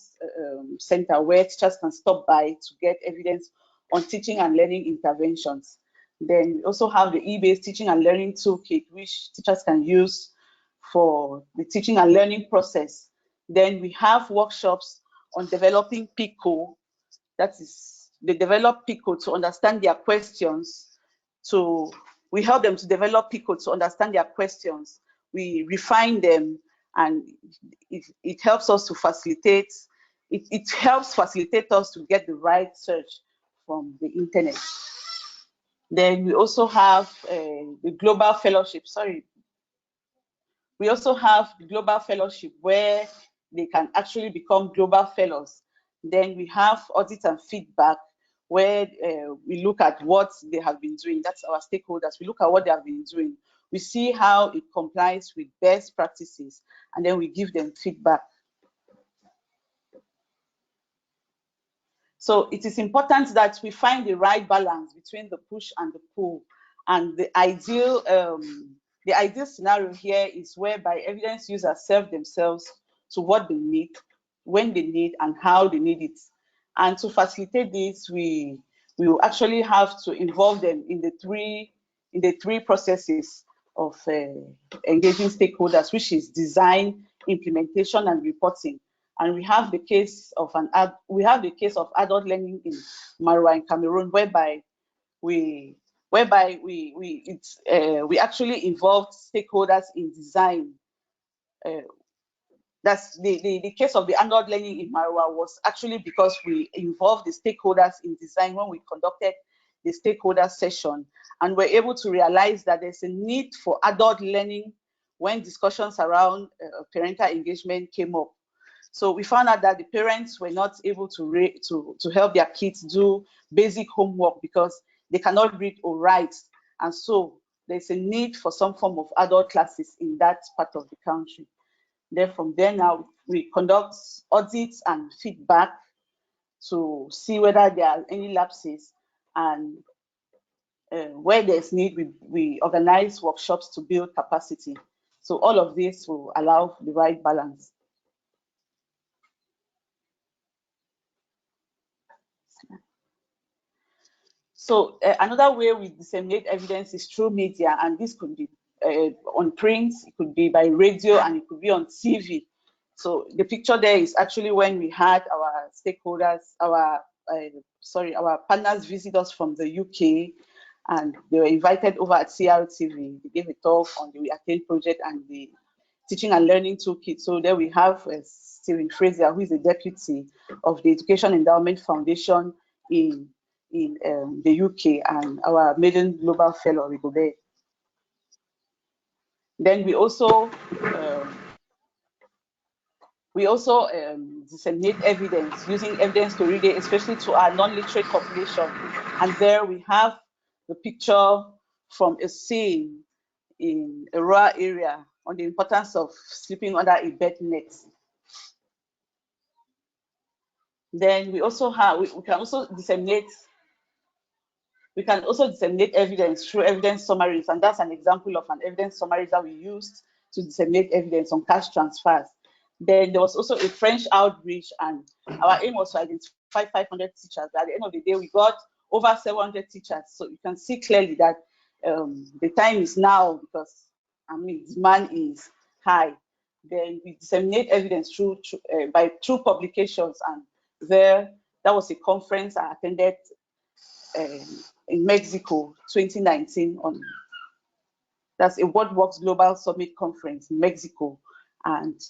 center where teachers can stop by to get evidence on teaching and learning interventions. Then we also have the eBASE Teaching and Learning Toolkit, which teachers can use for the teaching and learning process. Then we have workshops on developing PICO. That is, they develop PICO to understand their questions. So we help them to develop PICO to understand their questions. We refine them, and it helps us to facilitate. It helps facilitate us to get the right search from the internet. Then we also have the Global Fellowship. We also have the Global Fellowship where they can actually become global fellows. Then we have audit and feedback where we look at what they have been doing. That's our stakeholders. We look at what they have been doing. We see how it complies with best practices, and then we give them feedback. So it is important that we find the right balance between the push and the pull. And the ideal scenario here is whereby evidence users serve themselves to what they need, when they need, and how they need it. And to facilitate this, we will actually have to involve them in the three processes of engaging stakeholders, which is design, implementation, and reporting. And we have the case of adult learning in Marwa in Cameroon, whereby we actually involved stakeholders in design. That's the case of the adult learning in Marwa was actually because we involved the stakeholders in design when we conducted the stakeholder session, and we're able to realize that there's a need for adult learning when discussions around parental engagement came up. So we found out that the parents were not able to help their kids do basic homework because they cannot read or write. And so there's a need for some form of adult classes in that part of the country. Then from there now, we conduct audits and feedback to see whether there are any lapses, and where there's need, we organize workshops to build capacity. So all of this will allow the right balance. So another way we disseminate evidence is through media, and this could be on print, it could be by radio, and it could be on TV. So the picture there is actually when we had our stakeholders, our partners visit us from the UK, and they were invited over at CRTV. They gave a talk on the Attain project and the Teaching and Learning Toolkit. So there we have Stephen Fraser, who is the deputy of the Education Endowment Foundation in in the UK, and our maiden global fellow, Rigobert. Then we also disseminate evidence using evidence to read it, especially to our non-literate population. And there we have the picture from a scene in a rural area on the importance of sleeping under a bed net. Then we also have, we can also disseminate evidence through evidence summaries, and that's an example of an evidence summary that we used to disseminate evidence on cash transfers. Then there was also a French outreach, and our aim was to identify 500 teachers. But at the end of the day, we got over 700 teachers. So you can see clearly that the time is now, because demand is high. Then we disseminate evidence through publications, and that was a conference I attended in Mexico, 2019. That's a World Works Global Summit conference in Mexico, and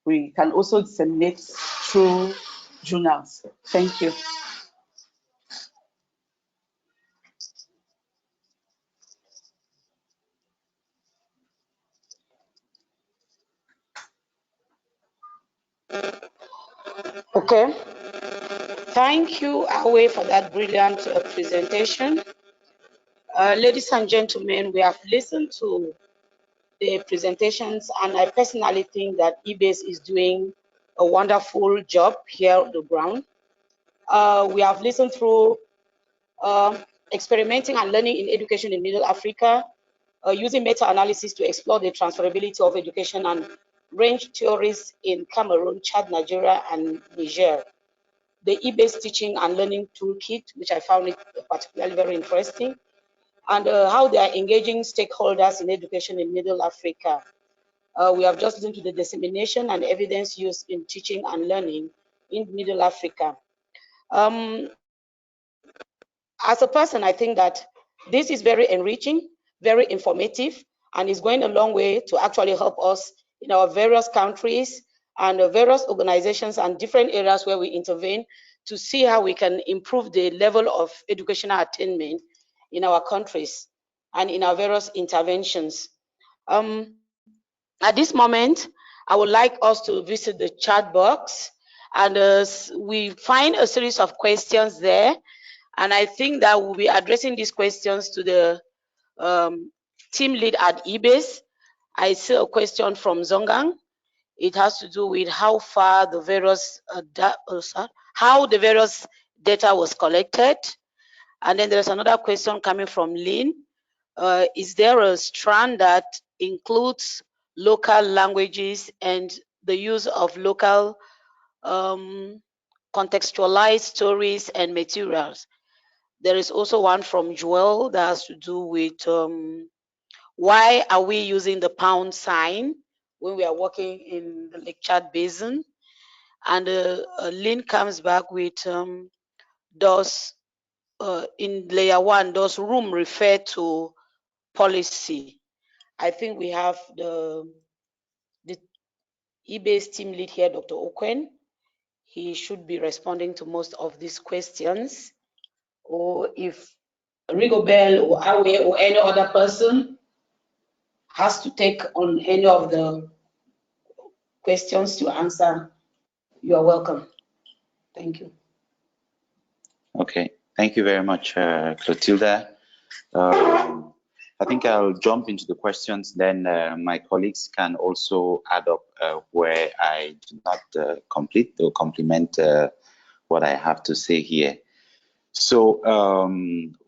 we can also disseminate through journals. Thank you. Okay. Thank you, Aweh, for that brilliant presentation. Ladies and gentlemen, we have listened to the presentations, and I personally think that eBASE is doing a wonderful job here on the ground. We have listened through experimenting and learning in education in Middle Africa, using meta-analysis to explore the transferability of education and range theories in Cameroon, Chad, Nigeria, and Niger. The eBASE teaching and learning toolkit, which I found it particularly very interesting, and how they are engaging stakeholders in education in Middle Africa. We have just listened to the dissemination and evidence used in teaching and learning in Middle Africa. As a person, I think that this is very enriching, very informative, and is going a long way to actually help us in our various countries and various organizations and different areas where we intervene to see how we can improve the level of educational attainment in our countries and in our various interventions. At this moment, I would like us to visit the chat box, and we find a series of questions there. And I think that we'll be addressing these questions to the team lead at eBASE. I see a question from Zongang. It has to do with how far the various data was collected. And then there's another question coming from Lynn. Is there a strand that includes local languages and the use of local contextualized stories and materials? There is also one from Joel that has to do with why are we using the pound sign when we are working in the Lake Chad Basin? And Lynn comes back with in layer 1, does room refer to policy? I think we have the eBASE team lead here, Dr. Okwen. He should be responding to most of these questions. Or if Rigobert or Aweh or any other person has to take on any of the questions to answer, you are welcome. Thank you. Okay, thank you very much, Clotilda. I think I'll jump into the questions, then my colleagues can also add up where I do not complete or complement what I have to say here. So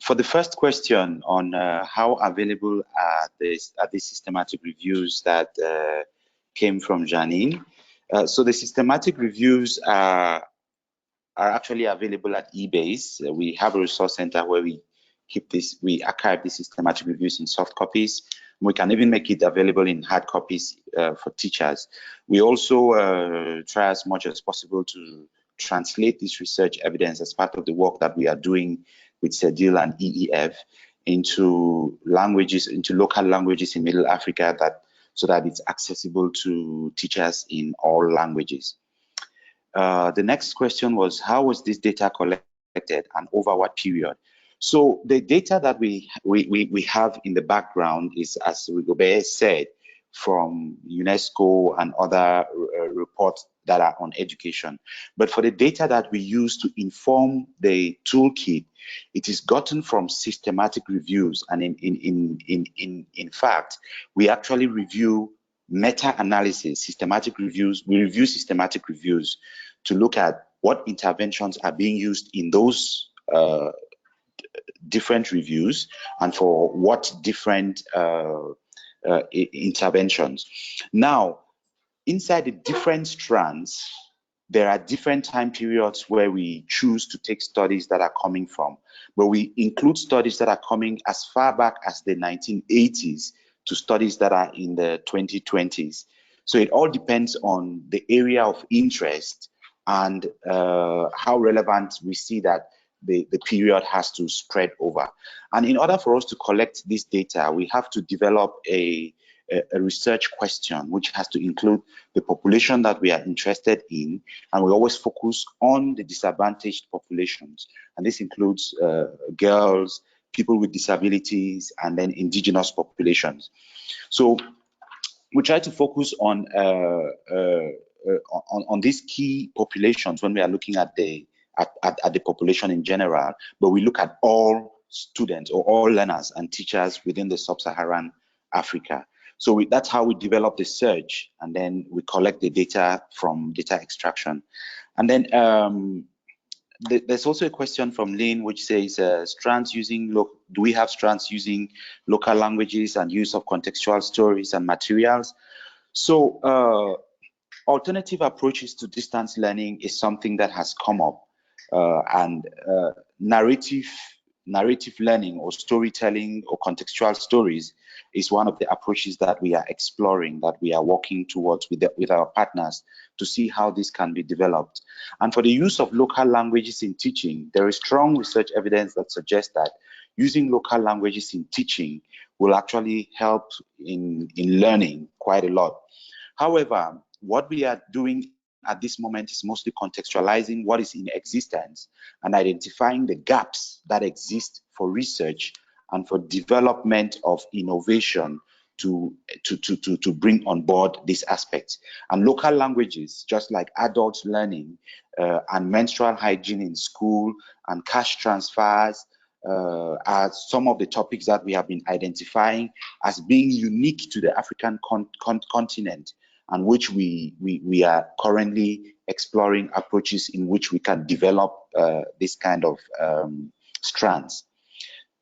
for the first question on how available are these systematic reviews that came from Janine. So the systematic reviews are actually available at eBASE. We have a resource center where we archive the systematic reviews in soft copies. We can even make it available in hard copies for teachers. We also try as much as possible to translate this research evidence as part of the work that we are doing with CEDIL and EEF into languages, into local languages in Middle Africa, so that it's accessible to teachers in all languages. The next question was, how was this data collected and over what period. So the data that we have in the background is, as Rigobert said, from UNESCO and other reports that are on education. But for the data that we use to inform the toolkit, it is gotten from systematic reviews. And in fact, we actually review meta-analysis, systematic reviews. We review systematic reviews to look at what interventions are being used in those different reviews and for what different interventions. Now, inside the different strands, there are different time periods where we choose to take studies that are coming from, but we include studies that are coming as far back as the 1980s to studies that are in the 2020s. So it all depends on the area of interest and how relevant we see that the period has to spread over. And in order for us to collect this data, we have to develop a research question, which has to include the population that we are interested in. And we always focus on the disadvantaged populations. And this includes girls, people with disabilities, and then indigenous populations. So we try to focus on these key populations when we are looking at the population in general, but we look at all students or all learners and teachers within the sub-Saharan Africa. So that's how we develop the search, and then we collect the data from data extraction. And then there's also a question from Lynn, which says, strands using, do we have strands using local languages and use of contextual stories and materials? So alternative approaches to distance learning is something that has come up, and narrative learning or storytelling or contextual stories is one of the approaches that we are exploring, that we are working towards with our partners to see how this can be developed. And for the use of local languages in teaching, there is strong research evidence that suggests that using local languages in teaching will actually help in learning quite a lot. However, what we are doing at this moment is mostly contextualizing what is in existence and identifying the gaps that exist for research and for development of innovation to bring on board this aspect. And local languages, just like adult learning and menstrual hygiene in school and cash transfers, are some of the topics that we have been identifying as being unique to the African continent, and which we are currently exploring approaches in which we can develop this kind of strands.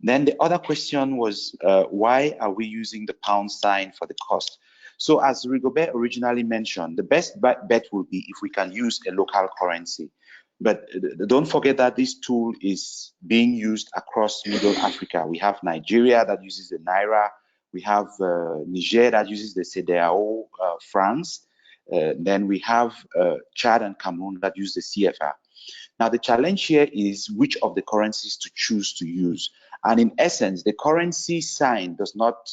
Then the other question was, why are we using the pound sign for the cost? So as Rigobert originally mentioned, the best bet will be if we can use a local currency. But don't forget that this tool is being used across Middle Africa. We have Nigeria that uses the Naira. We have Niger that uses the CEDEAO francs. Then we have Chad and Cameroon that use the CFA. Now, the challenge here is which of the currencies to choose to use. And in essence, the currency sign does not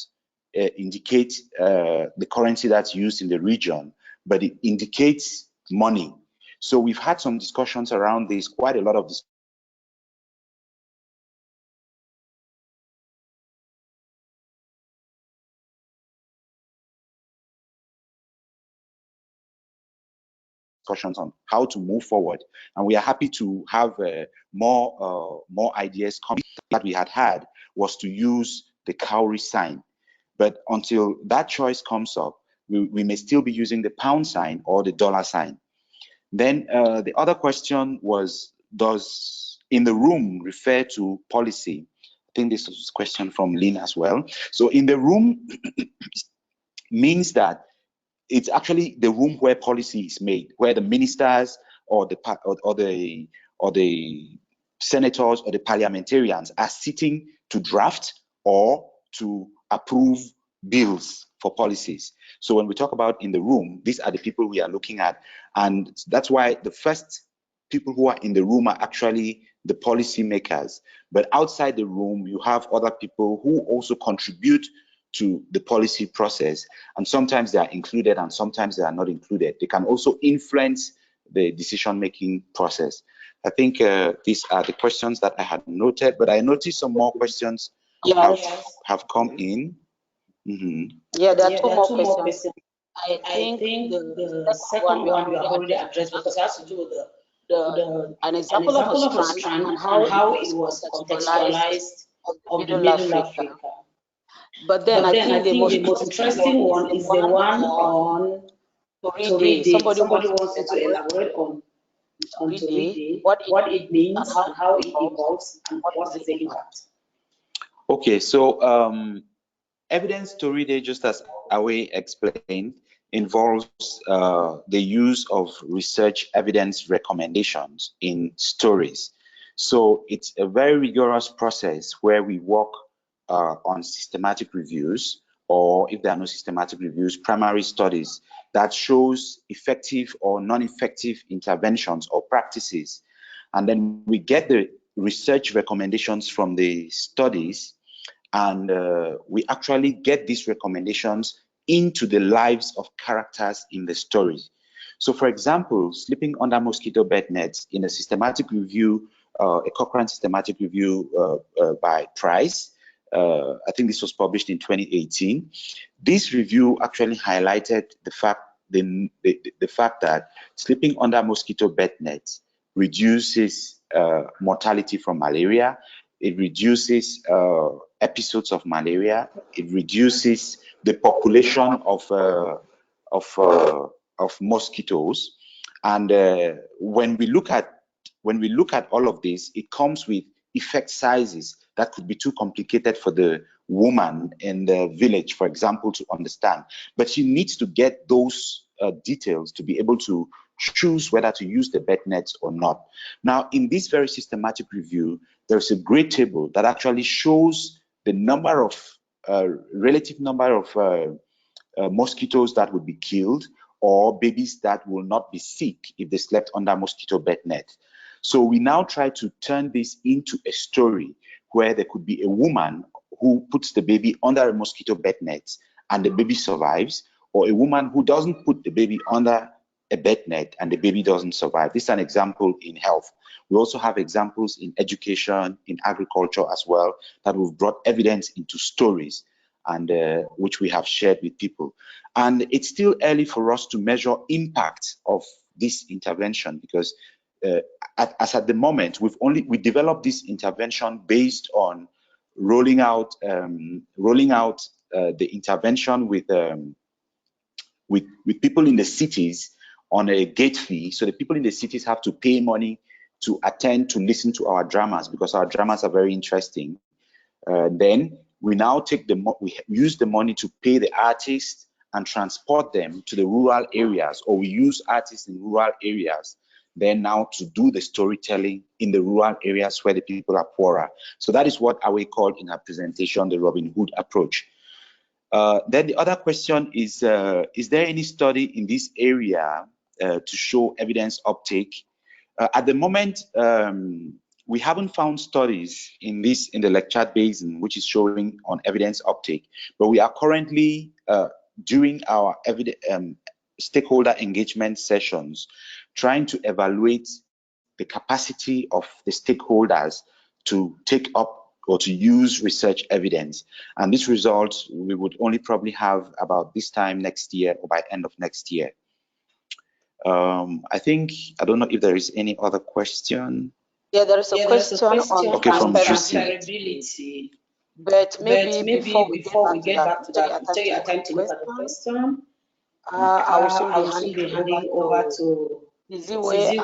indicate the currency that's used in the region, but it indicates money. So we've had some discussions around this, quite a lot of discussions on how to move forward, and we are happy to have more ideas coming. That we had was to use the cowrie sign, but until that choice comes up, we may still be using the pound sign or the dollar sign. Then the other question was, does in the room refer to policy? I think this was a question from Lynn as well. So in the room means that it's actually the room where policy is made, where the ministers or the senators or the parliamentarians are sitting to draft or to approve bills for policies. So when we talk about in the room, these are the people we are looking at. And that's why the first people who are in the room are actually the policy makers. But outside the room, you have other people who also contribute to the policy process. And sometimes they are included and sometimes they are not included. They can also influence the decision-making process. I think these are the questions that I had noted, but I noticed some more questions have come in. Yeah, there are two more questions. I think the second one you have already addressed because it has to do with an example of a strand and how it was contextualized of the Middle Africa. But then I think the most interesting one is the one on Toride. Somebody wants to elaborate on Toride, what it means and how it evolves and what is the impact. Okay, so evidence Toride, just as Aweh explained, involves the use of research evidence recommendations in stories. So it's a very rigorous process where we work on systematic reviews, or if there are no systematic reviews, primary studies that shows effective or non-effective interventions or practices. And then we get the research recommendations from the studies, and we actually get these recommendations into the lives of characters in the story. So for example, sleeping under mosquito bed nets in a systematic review, a Cochrane systematic review by Price, I think this was published in 2018. This review actually highlighted the fact that sleeping under mosquito bed nets reduces mortality from malaria. It reduces episodes of malaria. It reduces the population of mosquitoes. And when we look at all of this, it comes with effect sizes that could be too complicated for the woman in the village, for example, to understand. But she needs to get those details to be able to choose whether to use the bed nets or not. Now, in this very systematic review, there's a great table that actually shows the number of relative number of mosquitoes that would be killed, or babies that will not be sick if they slept under mosquito bed net. So we now try to turn this into a story where there could be a woman who puts the baby under a mosquito bed net and the baby survives, or a woman who doesn't put the baby under a bed net and the baby doesn't survive. This is an example in health. We also have examples in education, in agriculture as well, that we've brought evidence into stories, and which we have shared with people. And it's still early for us to measure impact of this intervention, because as at the moment, we developed this intervention based on rolling out the intervention with people in the cities on a gate fee. So the people in the cities have to pay money to attend, to listen to our dramas, because our dramas are very interesting. Then we now take we use the money to pay the artists and transport them to the rural areas, or we use artists in rural areas then now to do the storytelling in the rural areas where the people are poorer. So that is what Aweh called in her presentation the Robin Hood approach. Then the other question is there any study in this area to show evidence uptake? At the moment, we haven't found studies in the Lake Chad Basin which is showing on evidence uptake, but we are currently during our stakeholder engagement sessions trying to evaluate the capacity of the stakeholders to take up or to use research evidence. And this result we would only probably have about this time next year, or by end of next year. I don't know if there is any other question. Yeah, there is a question on transferability. But maybe before we get back to that, take your time to look at the question. I will soon be handing over to Ziziwe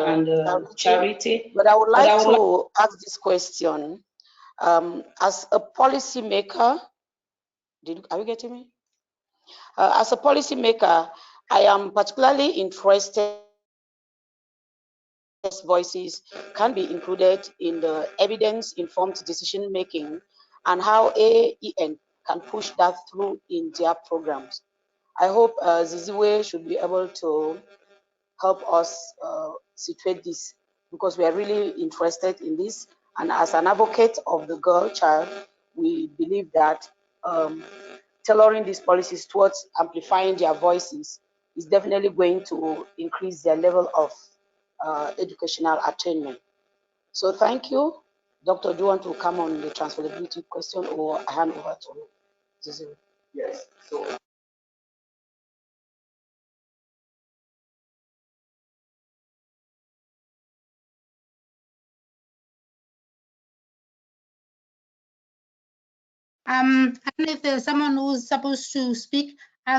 and Charity. But I would like to ask this question. As a policymaker, are you getting me? As a policymaker, I am particularly interested voices can be included in the evidence-informed decision making, and how AEN can push that through in their programs. I hope Ziziwe should be able to help us situate this, because we are really interested in this. And as an advocate of the girl child, we believe that tailoring these policies towards amplifying their voices is definitely going to increase their level of educational attainment. So thank you. Doctor, do you want to come on the transferability question, or I hand over to you? Yes. So I don't know if there's someone who's supposed to speak.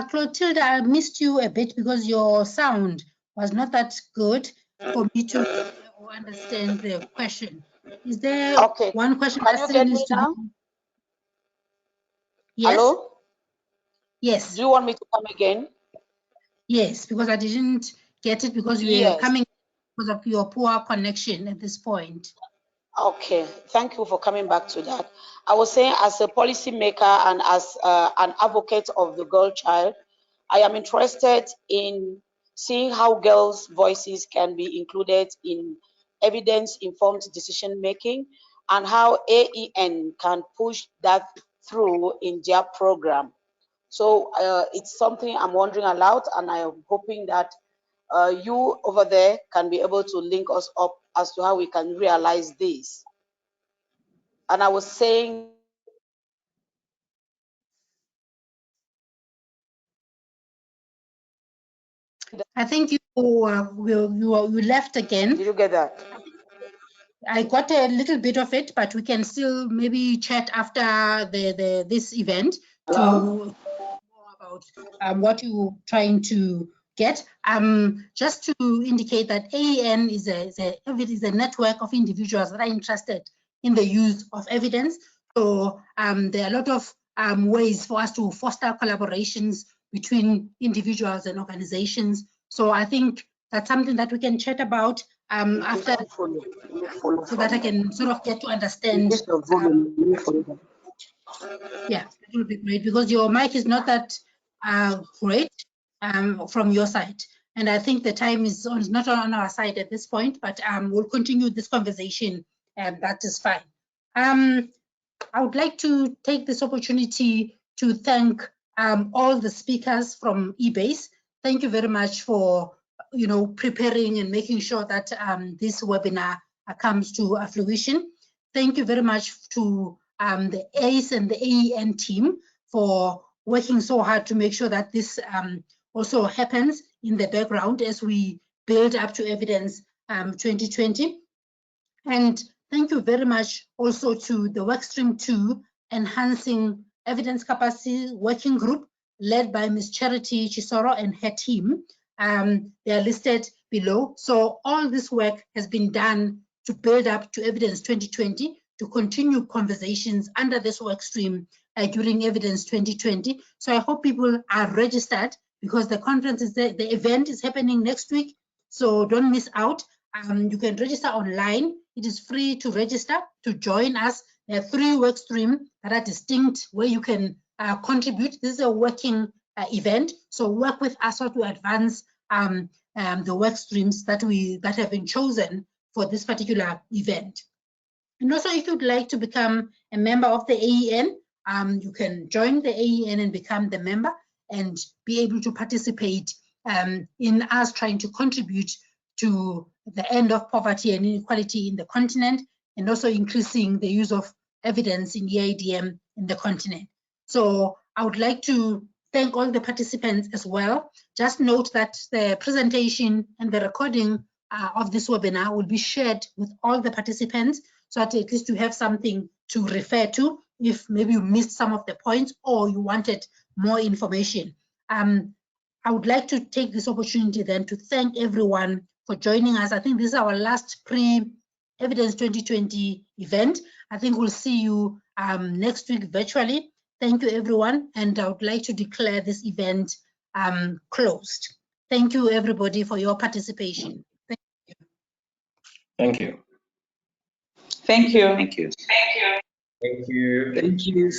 Clotilde, I missed you a bit because your sound was not that good for me to hear or understand the question. Is there okay. one question Can that you still get needs me to now? be? Yes. Hello? Yes. Do you want me to come again? Yes, because I didn't get it because you were Yes. coming because of your poor connection at this point. Okay, thank you for coming back to that. I was saying, as a policy maker and as an advocate of the girl child, I am interested in seeing how girls' voices can be included in evidence-informed decision making and how AEN can push that through in their program. So it's something I'm wondering aloud, and I am hoping that you over there can be able to link us up as to how we can realize this. And I was saying, I think you left again. Did you get that? I got a little bit of it, but we can still maybe chat after this event to more about what you're trying to get. Just to indicate that AEN is a network of individuals that are interested in the use of evidence. So there are a lot of ways for us to foster collaborations between individuals and organizations. So I think that's something that we can chat about after, so that I can sort of get to understand. Yeah, it will be great because your mic is not that great from your side. And I think the time is not on our side at this point, but we'll continue this conversation, and that is fine. I would like to take this opportunity to thank all the speakers from eBASE. Thank you very much for preparing and making sure that this webinar comes to fruition. Thank you very much to the ACE and the AEN team for working so hard to make sure that this also happens in the background as we build up to Evidence 2020. And thank you very much also to the Workstream 2 Enhancing Evidence Capacity Working Group led by Ms. Charity Chisoro and her team. They are listed below. So all this work has been done to build up to Evidence 2020, to continue conversations under this work stream during Evidence 2020. So I hope people are registered because the conference is there, the event is happening next week. So don't miss out. You can register online. It is free to register to join us. There are 3 work streams that are distinct where you can contribute. This is a working event, so work with us to advance the work streams that have been chosen for this particular event. And also, if you'd like to become a member of the AEN, you can join the AEN and become the member and be able to participate in us trying to contribute to the end of poverty and inequality in the continent, and also increasing the use of evidence in EIDM in the continent. So I would like to thank all the participants as well. Just note that the presentation and the recording of this webinar will be shared with all the participants, so that at least you have something to refer to if maybe you missed some of the points or you wanted more information. I would like to take this opportunity then to thank everyone for joining us. I think this is our last pre-Evidence 2020 event. I think we'll see you next week virtually. Thank you, everyone. And I would like to declare this event closed. Thank you, everybody, for your participation. Thank you. Thank you. Thank you. Thank you. Thank you. Thank you.